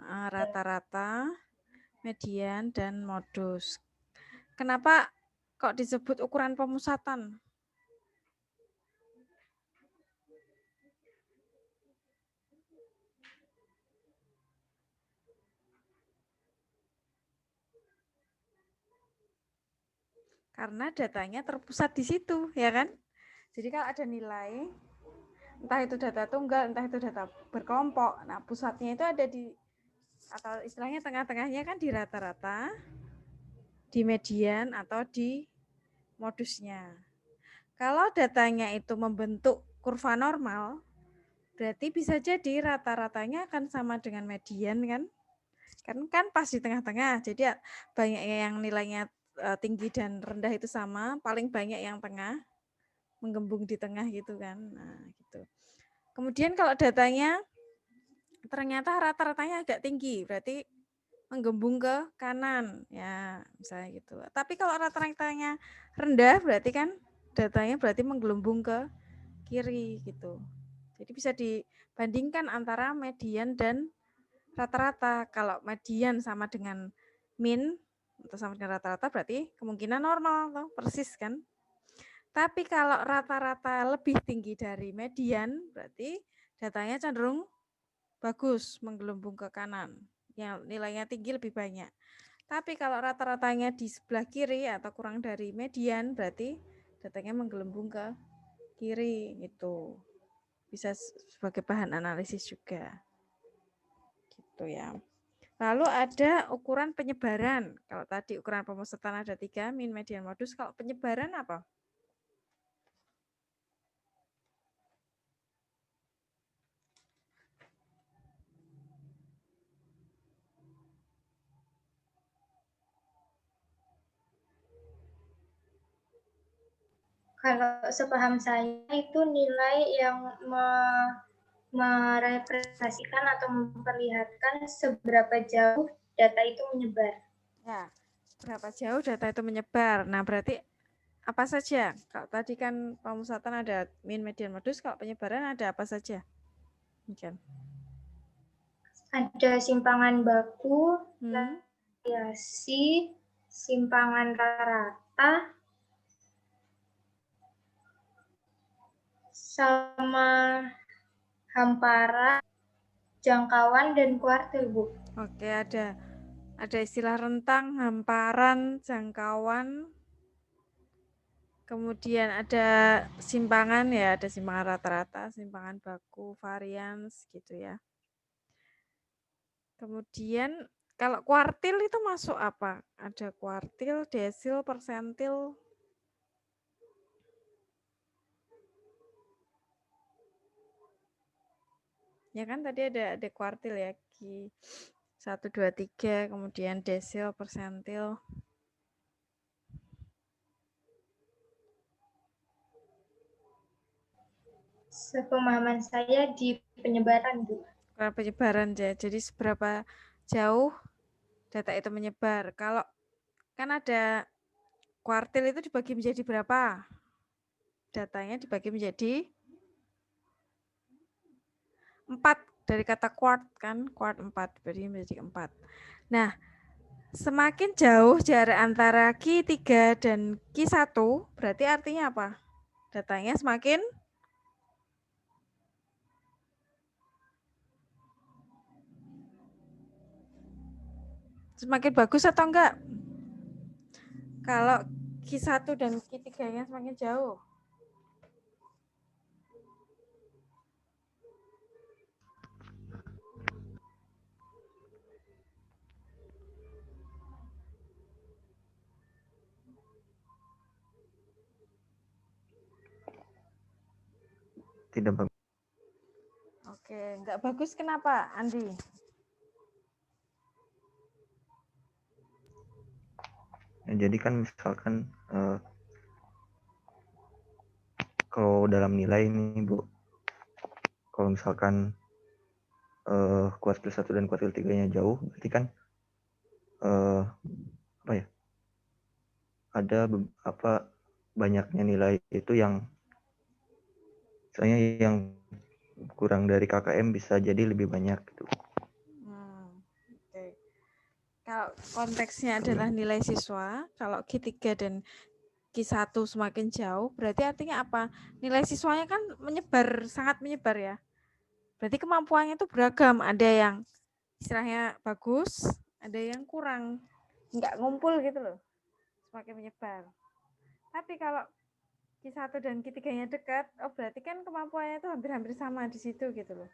Rata-rata, median, dan modus. Kenapa kok disebut ukuran pemusatan? Karena datanya terpusat di situ, ya kan? Jadi kalau ada nilai, entah itu data tunggal, entah itu data berkelompok, nah pusatnya itu ada di, atau istilahnya tengah-tengahnya kan di rata-rata, di median, atau di modusnya. Kalau datanya itu membentuk kurva normal, berarti bisa jadi rata-ratanya akan sama dengan median kan? Kan pas di tengah-tengah, jadi banyak yang nilainya tinggi dan rendah itu sama, paling banyak yang tengah, menggembung di tengah gitu kan. Nah, gitu. Kemudian kalau datanya ternyata rata-ratanya agak tinggi, berarti menggembung ke kanan, ya misalnya gitu. Tapi kalau rata-ratanya rendah, berarti kan datanya berarti menggelembung ke kiri gitu. Jadi bisa dibandingkan antara median dan rata-rata. Kalau median sama dengan min atau sama dengan rata-rata berarti kemungkinan normal toh, persis kan. Tapi kalau rata-rata lebih tinggi dari median berarti datanya cenderung bagus, menggelembung ke kanan. Yang nilainya tinggi lebih banyak. Tapi kalau rata-ratanya di sebelah kiri atau kurang dari median berarti datanya menggelembung ke kiri gitu. Bisa sebagai bahan analisis juga. Gitu ya. Lalu ada ukuran penyebaran. Kalau tadi ukuran pemusatan ada 3, min, median, modus. Kalau penyebaran apa? Kalau sepaham saya itu nilai yang merepresentasikan atau memperlihatkan seberapa jauh data itu menyebar. Ya, berapa jauh data itu menyebar. Nah, berarti apa saja? Kalau tadi kan pemusatan ada min, median, modus. Kalau penyebaran ada apa saja? Mungkin. Ada simpangan baku, variasi, simpangan rata-rata, sama hamparan, jangkauan, dan kuartil, Bu. Oke, ada istilah rentang, hamparan, jangkauan, kemudian ada simpangan ya, ada simpangan rata-rata, simpangan baku, varians gitu ya. Kemudian kalau kuartil itu masuk apa? Ada kuartil, desil, persentil. Ya kan tadi ada kuartil ya, Q 1, 2, 3, kemudian desil, persentil. Sepemahaman saya di penyebaran, Bu. Penyebaran ya, jadi seberapa jauh data itu menyebar. Kalau kan ada kuartil itu dibagi menjadi berapa? Datanya dibagi menjadi 4 dari kata quart kan, quart 4 berarti menjadi 4. Nah, semakin jauh jarak antara Q3 dan Q1 berarti artinya apa? Datanya semakin Semakin bagus atau enggak? Kalau Q1 dan Q3-nya semakin jauh. Tidak bagus. Oke, enggak bagus kenapa, Andi? Ya, jadi kan misalkan kalau dalam nilai ini Bu, kalau misalkan kuartil 1 dan kuartil 3-nya jauh, berarti kan apa ya? Ada banyaknya nilai itu yang misalnya yang kurang dari KKM bisa jadi lebih banyak gitu. Oke. Kalau konteksnya adalah nilai siswa, kalau Q3 dan Q1 semakin jauh, berarti artinya apa? Nilai siswanya kan menyebar, sangat menyebar ya. Berarti kemampuannya itu beragam, ada yang istilahnya bagus, ada yang kurang, nggak ngumpul gitu loh, semakin menyebar. Tapi kalau Q1 dan Q3-nya dekat, oh berarti kan kemampuannya itu hampir-hampir sama di situ gitu loh.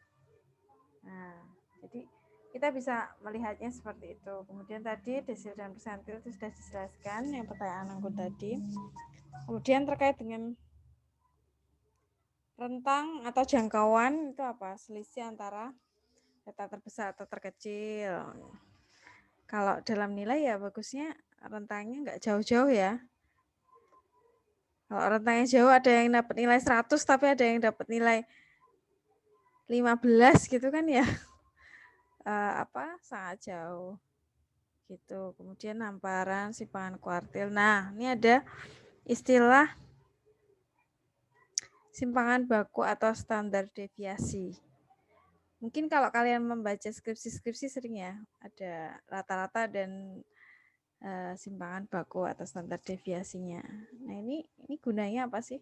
Nah, jadi kita bisa melihatnya seperti itu. Kemudian tadi desil dan persentil itu sudah dijelaskan yang pertanyaan aku tadi. Kemudian terkait dengan rentang atau jangkauan itu apa? Selisih antara data terbesar atau terkecil. Kalau dalam nilai ya bagusnya rentangnya nggak jauh-jauh ya. Kalau rentangnya jauh ada yang dapat nilai 100 tapi ada yang dapat nilai 15 gitu kan ya. Sangat jauh. Gitu. Kemudian hamparan, simpangan kuartil. Nah, ini ada istilah simpangan baku atau standar deviasi. Mungkin kalau kalian membaca skripsi-skripsi sering ya, ada rata-rata dan simpangan baku atau standar deviasinya. Nah, ini gunanya apa sih?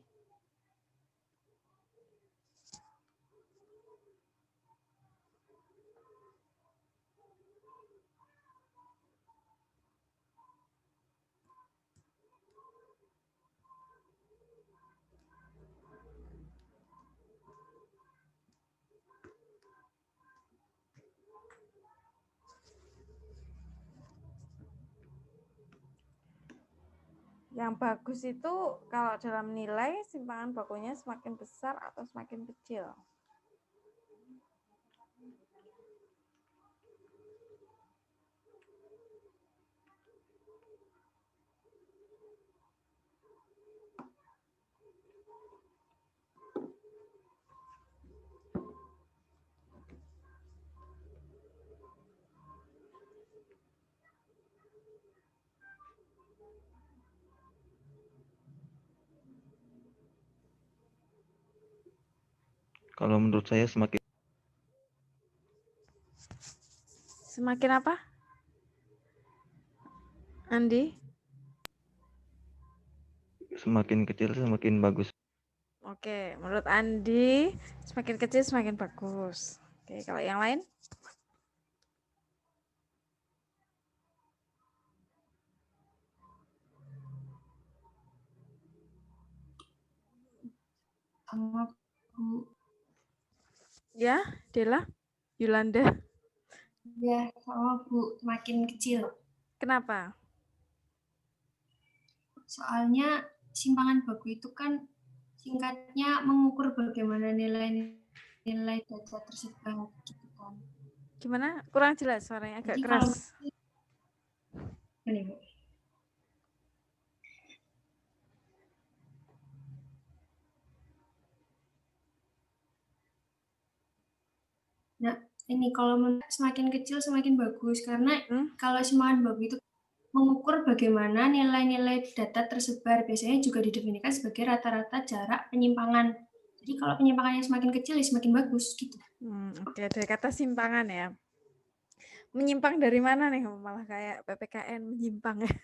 Yang bagus itu kalau dalam nilai simpangan bakunya semakin besar atau semakin kecil. Kalau menurut saya semakin apa? Andi? Semakin kecil semakin bagus. Oke, menurut Andi semakin kecil semakin bagus. Oke, kalau yang lain? Sama Bu. Ya, Dela, Yolanda. Ya, sama Bu, semakin kecil. Kenapa? Soalnya simpangan baku itu kan singkatnya mengukur bagaimana nilai data tersebar gitu kan. Gimana? Kurang jelas suaranya agak Jadi keras. Ini, Bu. Nah, ini kalau semakin kecil semakin bagus karena kalau simpangan baku itu mengukur bagaimana nilai-nilai data tersebar biasanya juga didefinisikan sebagai rata-rata jarak penyimpangan. Jadi kalau penyimpangannya semakin kecil ya semakin bagus gitu. Oke, dari kata simpangan ya. Menyimpang dari mana nih? Malah kayak PPKN menyimpang ya.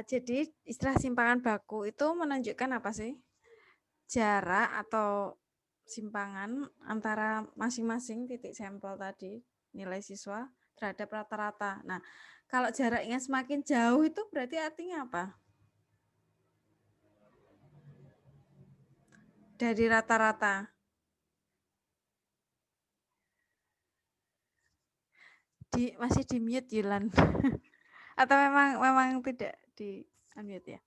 Jadi istilah simpangan baku itu menunjukkan apa sih? Jarak atau simpangan antara masing-masing titik sampel tadi, nilai siswa terhadap rata-rata. Nah, kalau jaraknya semakin jauh itu berarti artinya apa? Dari rata-rata. Masih di mute Yulan. Atau memang tidak di unmute ya.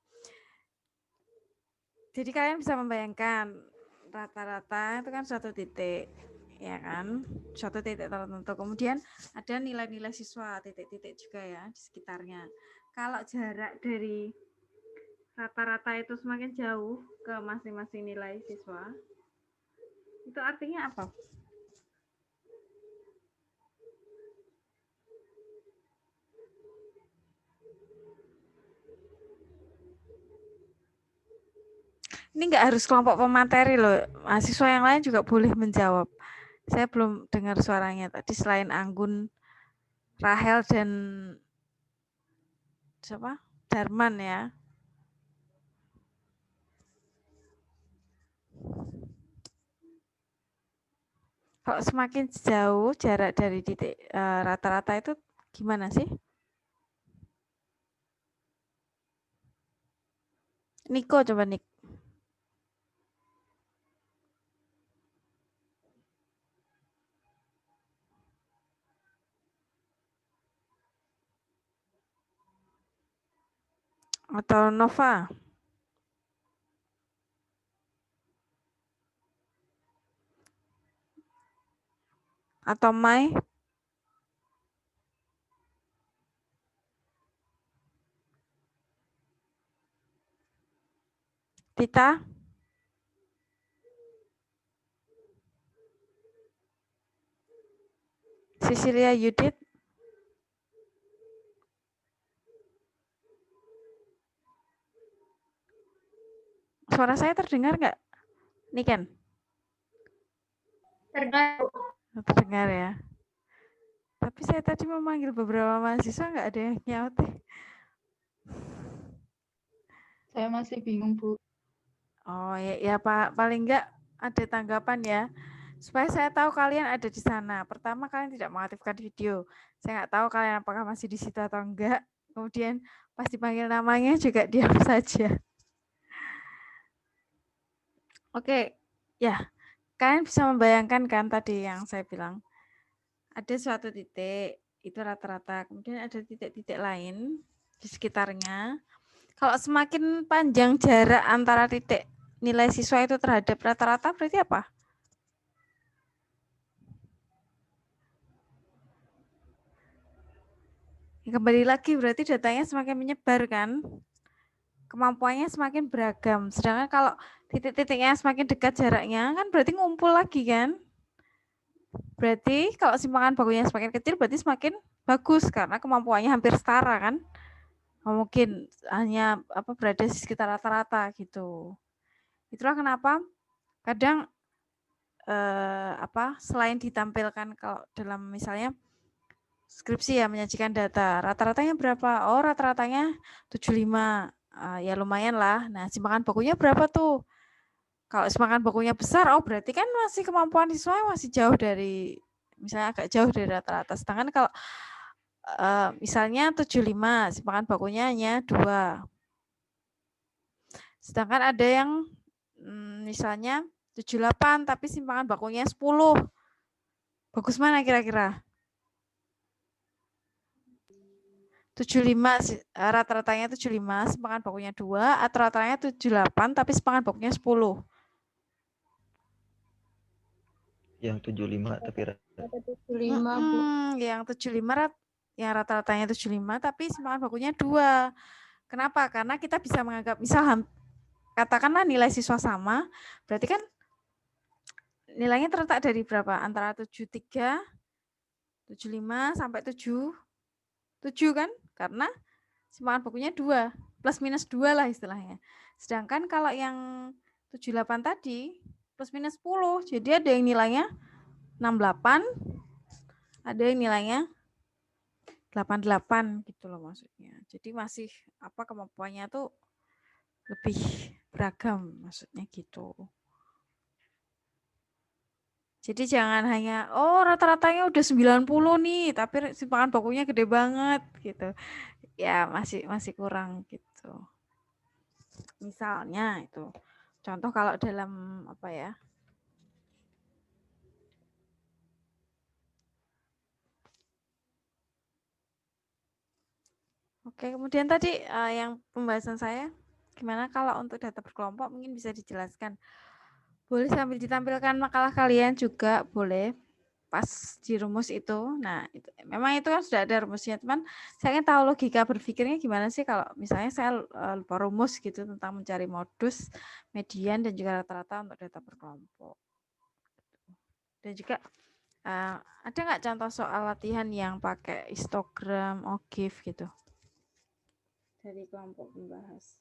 Jadi kalian bisa membayangkan rata-rata itu kan suatu titik, ya kan? Suatu titik tertentu. Kemudian ada nilai-nilai siswa, titik-titik juga ya di sekitarnya. Kalau jarak dari rata-rata itu semakin jauh ke masing-masing nilai siswa, itu artinya apa? Ini nggak harus kelompok pemateri loh, mahasiswa yang lain juga boleh menjawab. Saya belum dengar suaranya tadi selain Anggun, Rahel dan siapa? Darman ya. Kalau semakin jauh jarak dari titik rata-rata itu gimana sih? Niko coba Nik. Atau Nova. Atau Mai. Tita. Cecilia Yudit. Suara saya terdengar nggak? Niken? Terdengar ya. Tapi saya tadi memanggil beberapa mahasiswa nggak ada yang nyaut. Saya masih bingung, Bu. Oh ya Pak, paling nggak ada tanggapan ya. Supaya saya tahu kalian ada di sana. Pertama, kalian tidak mengaktifkan video. Saya nggak tahu kalian apakah masih di situ atau enggak. Kemudian pas dipanggil namanya juga diam saja. Oke, ya. Kalian bisa membayangkan kan tadi yang saya bilang. Ada suatu titik, itu rata-rata. Kemudian ada titik-titik lain di sekitarnya. Kalau semakin panjang jarak antara titik nilai siswa itu terhadap rata-rata berarti apa? Kembali lagi berarti datanya semakin menyebar kan? Kemampuannya semakin beragam. Sedangkan kalau titik-titiknya semakin dekat jaraknya kan berarti ngumpul lagi kan? Berarti kalau simpangan bakunya semakin kecil berarti semakin bagus karena kemampuannya hampir setara kan? Mungkin hanya berada di sekitar rata-rata gitu. Itulah kenapa kadang selain ditampilkan kalau dalam misalnya skripsi ya menyajikan data, rata-ratanya berapa? Oh, rata-ratanya 75. Ya lumayan lah. Nah, simpangan bakunya berapa tuh? Kalau simpangan bakunya besar, oh berarti kan masih kemampuan siswa masih jauh dari, misalnya agak jauh dari rata-rata. Sedangkan kalau misalnya 75, simpangan bakunya hanya 2. Sedangkan ada yang misalnya 78, tapi simpangan bakunya 10. Bagus mana kira-kira? 75, rata-ratanya 75, simpangan bakunya 2, atau rata-ratanya 78, tapi simpangan bakunya 10. Yang 75 tapi Ada 75, Bu. Yang 75, yang rata-ratanya 75, tapi simpangan bakunya 2. Kenapa? Karena kita bisa menganggap, misal katakanlah nilai siswa sama, berarti kan nilainya terletak dari berapa? Antara 73, 75, sampai 7 kan? Karena simpangan bakunya 2, plus minus 2 lah istilahnya. Sedangkan kalau yang 78 tadi, plus minus 10, jadi ada yang nilainya 68, ada yang nilainya 88 gitu loh maksudnya. Jadi masih kemampuannya tuh lebih beragam maksudnya gitu. Jadi jangan hanya, oh rata-ratanya udah 90 nih, tapi simpangan bakunya gede banget gitu. Ya masih kurang gitu. Misalnya itu. Contoh kalau dalam apa ya? Oke, kemudian tadi yang pembahasan saya, gimana kalau untuk data berkelompok mungkin bisa dijelaskan. Boleh sambil ditampilkan makalah kalian juga, boleh pas di rumus itu. Nah, memang itu kan sudah ada rumusnya, teman. Saya ingin tahu logika berpikirnya gimana sih kalau misalnya saya lupa rumus gitu tentang mencari modus, median, dan juga rata-rata untuk data berkelompok. Dan juga ada nggak contoh soal latihan yang pakai histogram, OGIF gitu? Dari kelompok pembahas.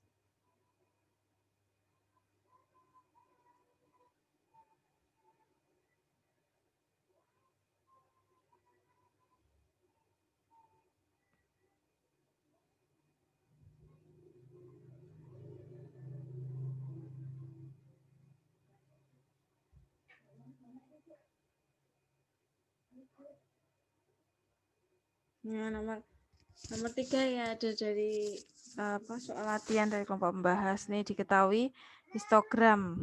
Nah, nomor 3 ya ada dari soal latihan dari kelompok pembahas nih, diketahui histogram.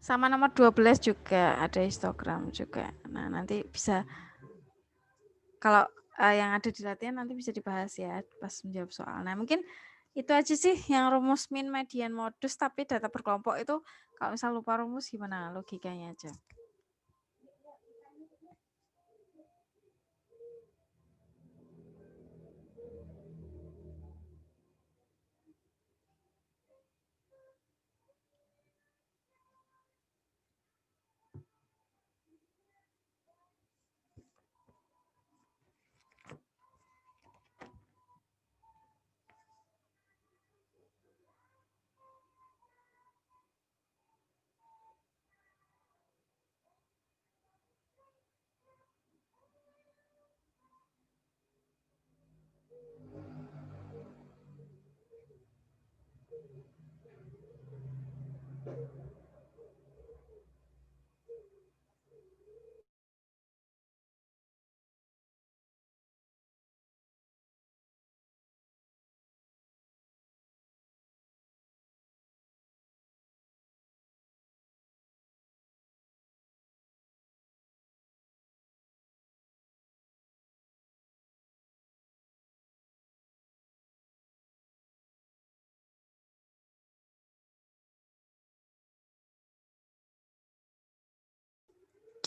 Sama nomor 12 juga ada histogram juga. Nah, nanti bisa kalau yang ada di latihan nanti bisa dibahas ya pas menjawab soal. Nah, mungkin itu aja sih yang rumus min, median, modus, tapi data berkelompok itu kalau misal lupa rumus gimana logikanya aja.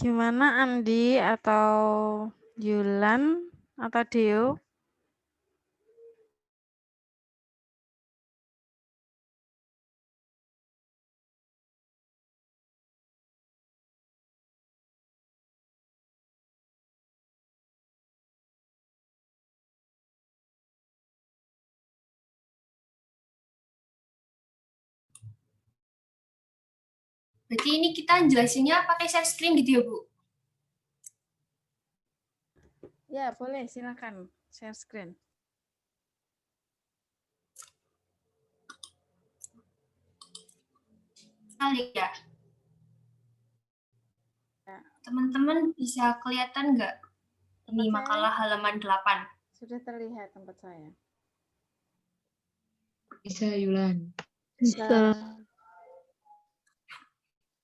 Gimana Andi atau Yulan atau Deo? Berarti ini kita jelasinnya pakai share screen gitu ya, Bu? Ya, boleh. Silakan share screen. Sekali ya. Teman-teman bisa kelihatan nggak? Ini makalah halaman 8. Sudah terlihat tempat saya. Bisa, Yulan. Bisa.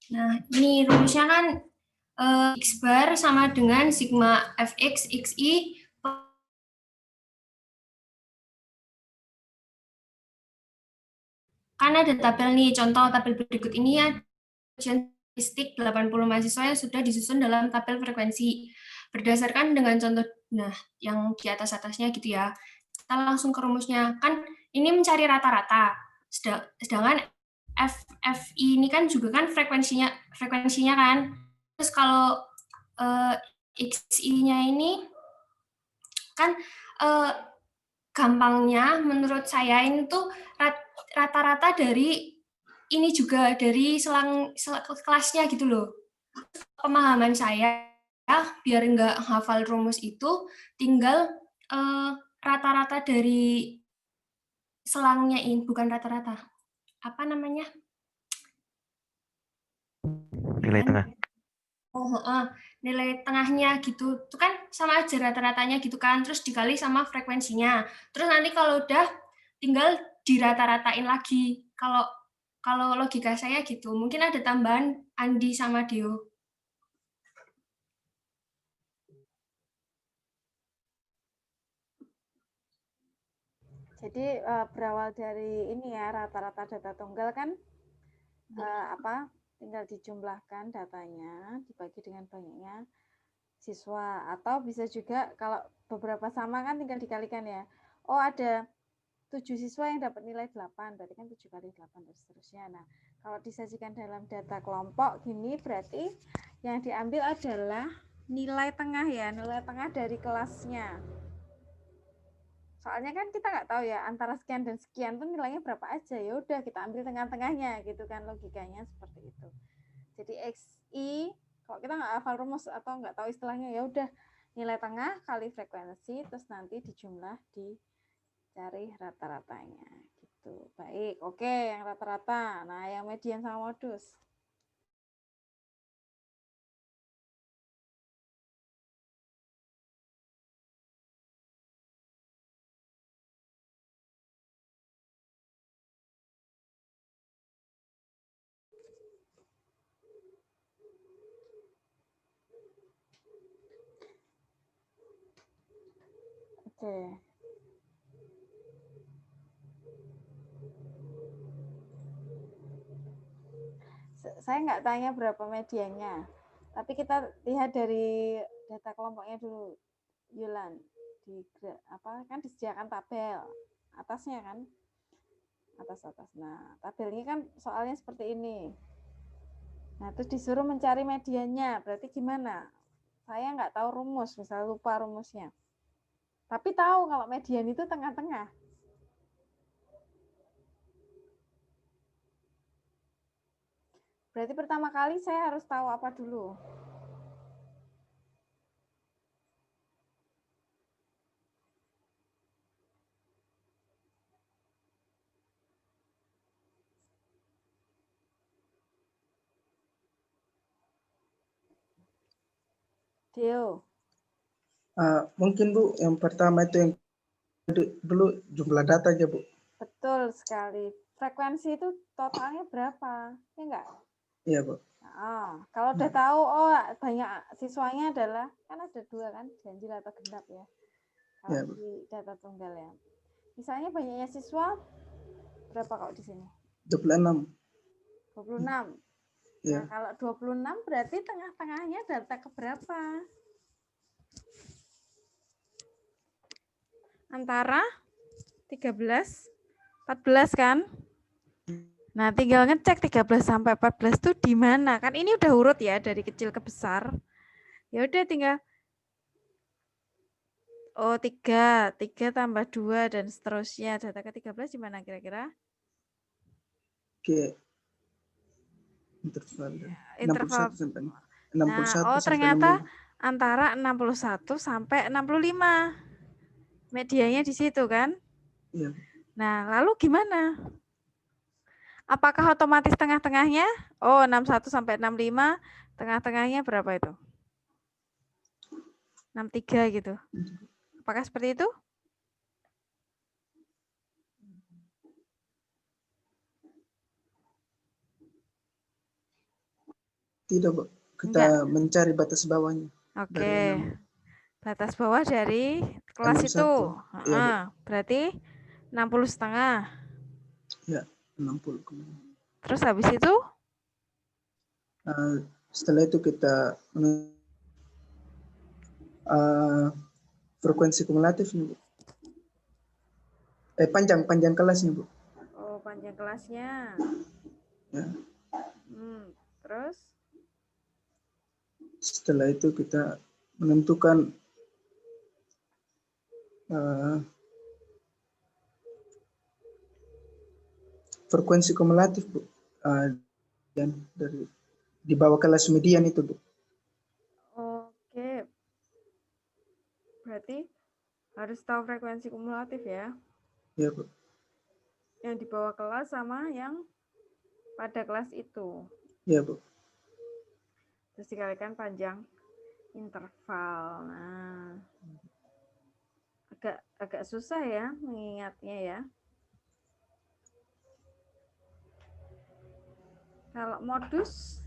Nah, ini rumusnya kan X bar sama dengan sigma Fx Xi kan ada tabel nih, contoh tabel berikut ini ya, statistik 80 mahasiswa yang sudah disusun dalam tabel frekuensi. Berdasarkan dengan contoh, nah yang di atas-atasnya gitu ya, kita langsung ke rumusnya. Kan ini mencari rata-rata, sedangkan FI ini kan juga kan frekuensinya kan. Terus kalau XI-nya ini kan gampangnya menurut saya ini tuh rata-rata dari ini juga dari selang kelasnya gitu loh. Pemahaman saya biar nggak hafal rumus itu tinggal rata-rata dari selangnya ini, bukan rata-rata. Apa namanya? Nilai tengah. Nilai tengahnya gitu. Itu kan sama aja rata-ratanya gitu kan. Terus dikali sama frekuensinya. Terus nanti kalau udah tinggal dirata-ratain lagi. Kalau logika saya gitu. Mungkin ada tambahan Andi sama Dio. Jadi berawal dari ini ya, rata-rata data tunggal kan tinggal dijumlahkan datanya dibagi dengan banyaknya siswa, atau bisa juga kalau beberapa sama kan tinggal dikalikan ya. Oh, ada 7 siswa yang dapat nilai 8, berarti kan 7 kali 8 dan seterusnya. Nah, kalau disajikan dalam data kelompok gini, berarti yang diambil adalah nilai tengah ya, nilai tengah dari kelasnya. Soalnya kan kita nggak tahu ya antara sekian dan sekian tuh nilainya berapa aja, ya udah kita ambil tengah-tengahnya gitu kan, logikanya seperti itu. Jadi XI kalau kita nggak hafal rumus atau nggak tahu istilahnya, ya udah nilai tengah kali frekuensi terus nanti dijumlah dicari rata-ratanya gitu. Baik, oke, yang rata-rata. Nah, yang median sama modus. Oke. Saya nggak tanya berapa mediannya, tapi kita lihat dari data kelompoknya dulu, Yulan. Kan disediakan tabel atasnya kan, atas. Nah, tabelnya kan soalnya seperti ini. Nah, terus disuruh mencari mediannya, berarti gimana? Saya nggak tahu rumus, misalnya lupa rumusnya. Tapi tahu kalau median itu tengah-tengah. Berarti pertama kali saya harus tahu apa dulu? Dio. Mungkin Bu, yang pertama itu yang dulu jumlah data aja Bu. Betul sekali. Frekuensi itu totalnya berapa? Ya enggak? Iya Bu. Nah, kalau udah tahu, oh banyak siswanya adalah, kan ada 2 kan, ganjil atau genap ya. Kalau Ya, di data tunggal ya. Misalnya banyaknya siswa, berapa kalau di sini? 26. 26. Ya. Nah, kalau 26 berarti tengah-tengahnya data keberapa? Antara 13, 14 kan? Nah, tinggal ngecek 13 sampai 14 itu di mana? Kan ini udah urut ya dari kecil ke besar. Ya udah tinggal 3 tambah 2 dan seterusnya. Data ke-13 di mana kira-kira? Oke. Interval 61 sampai 61 nah, ternyata antara 61 sampai 65. Medianya di situ kan? Iya. Nah, lalu gimana? Apakah otomatis tengah-tengahnya? Oh, 61 sampai 65, tengah-tengahnya berapa itu? 63 gitu. Apakah seperti itu? Tidak, Bu. Kita mencari batas bawahnya. Oke. Batas bawah dari kelas itu. Ya, berarti 60,5. Ya, 60. Terus habis itu? Setelah itu kita frekuensi kumulatif nih, Bu. Panjang kelasnya, Bu. Oh, panjang kelasnya. Ya. Terus? Setelah itu kita menentukan frekuensi kumulatif, Bu. Dan dari di bawah kelas median itu, Bu. Oke. Berarti harus tahu frekuensi kumulatif ya? Iya, Bu. Yang di bawah kelas sama yang pada kelas itu. Iya, Bu. Terus dikalikan panjang interval. Nah, agak susah ya mengingatnya ya. Kalau modus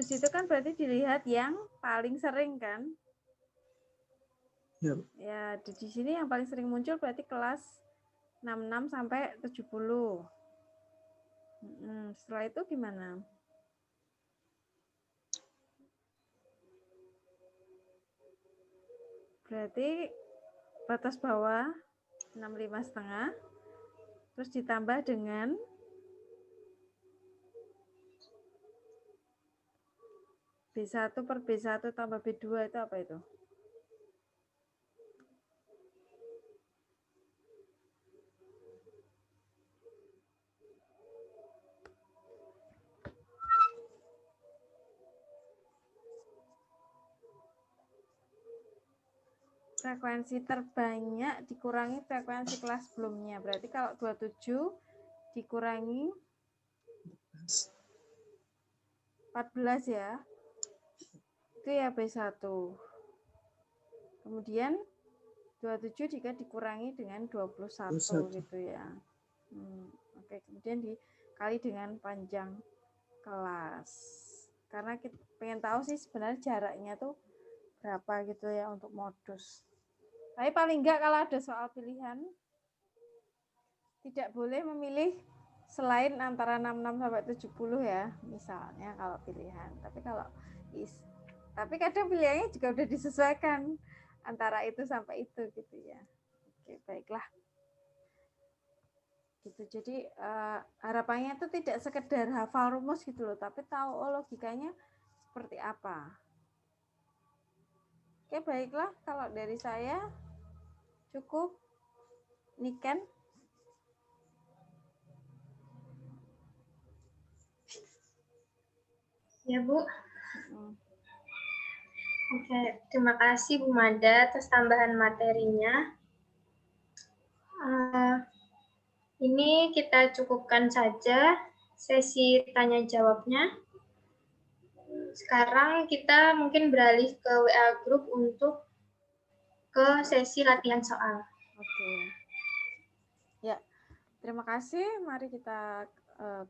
itu kan berarti dilihat yang paling sering kan? Iya, Bu. Ya, di sini yang paling sering muncul berarti kelas 66 sampai 70. Setelah itu gimana? Berarti batas bawah 65,5, terus ditambah dengan B1 per B1 tambah B2 itu apa itu? Frekuensi terbanyak dikurangi frekuensi kelas sebelumnya. Berarti kalau 27 dikurangi 14 ya. Itu ya B1. Kemudian 27 jika dikurangi dengan 21 gitu ya. Oke, kemudian dikali dengan panjang kelas. Karena kita pengen tahu sih sebenarnya jaraknya tuh berapa gitu ya untuk modus. Tapi paling enggak kalau ada soal pilihan tidak boleh memilih selain antara 66 sampai 70 ya, misalnya kalau pilihan. Tapi kadang pilihannya juga udah disesuaikan antara itu sampai itu gitu ya. Oke, baiklah. Gitu. Jadi harapannya itu tidak sekedar hafal rumus gitu loh, tapi tahu logikanya seperti apa. Oke, baiklah, kalau dari saya cukup. Niken. Ya, Bu. Oke, terima kasih Bu Mada atas tambahan materinya. Ini kita cukupkan saja sesi tanya jawabnya. Sekarang kita mungkin beralih ke WA Group untuk ke sesi latihan soal. Oke. Ya, terima kasih. Mari kita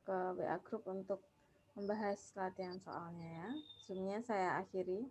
ke WA Group untuk membahas latihan soalnya ya. Zoom-nya saya akhiri.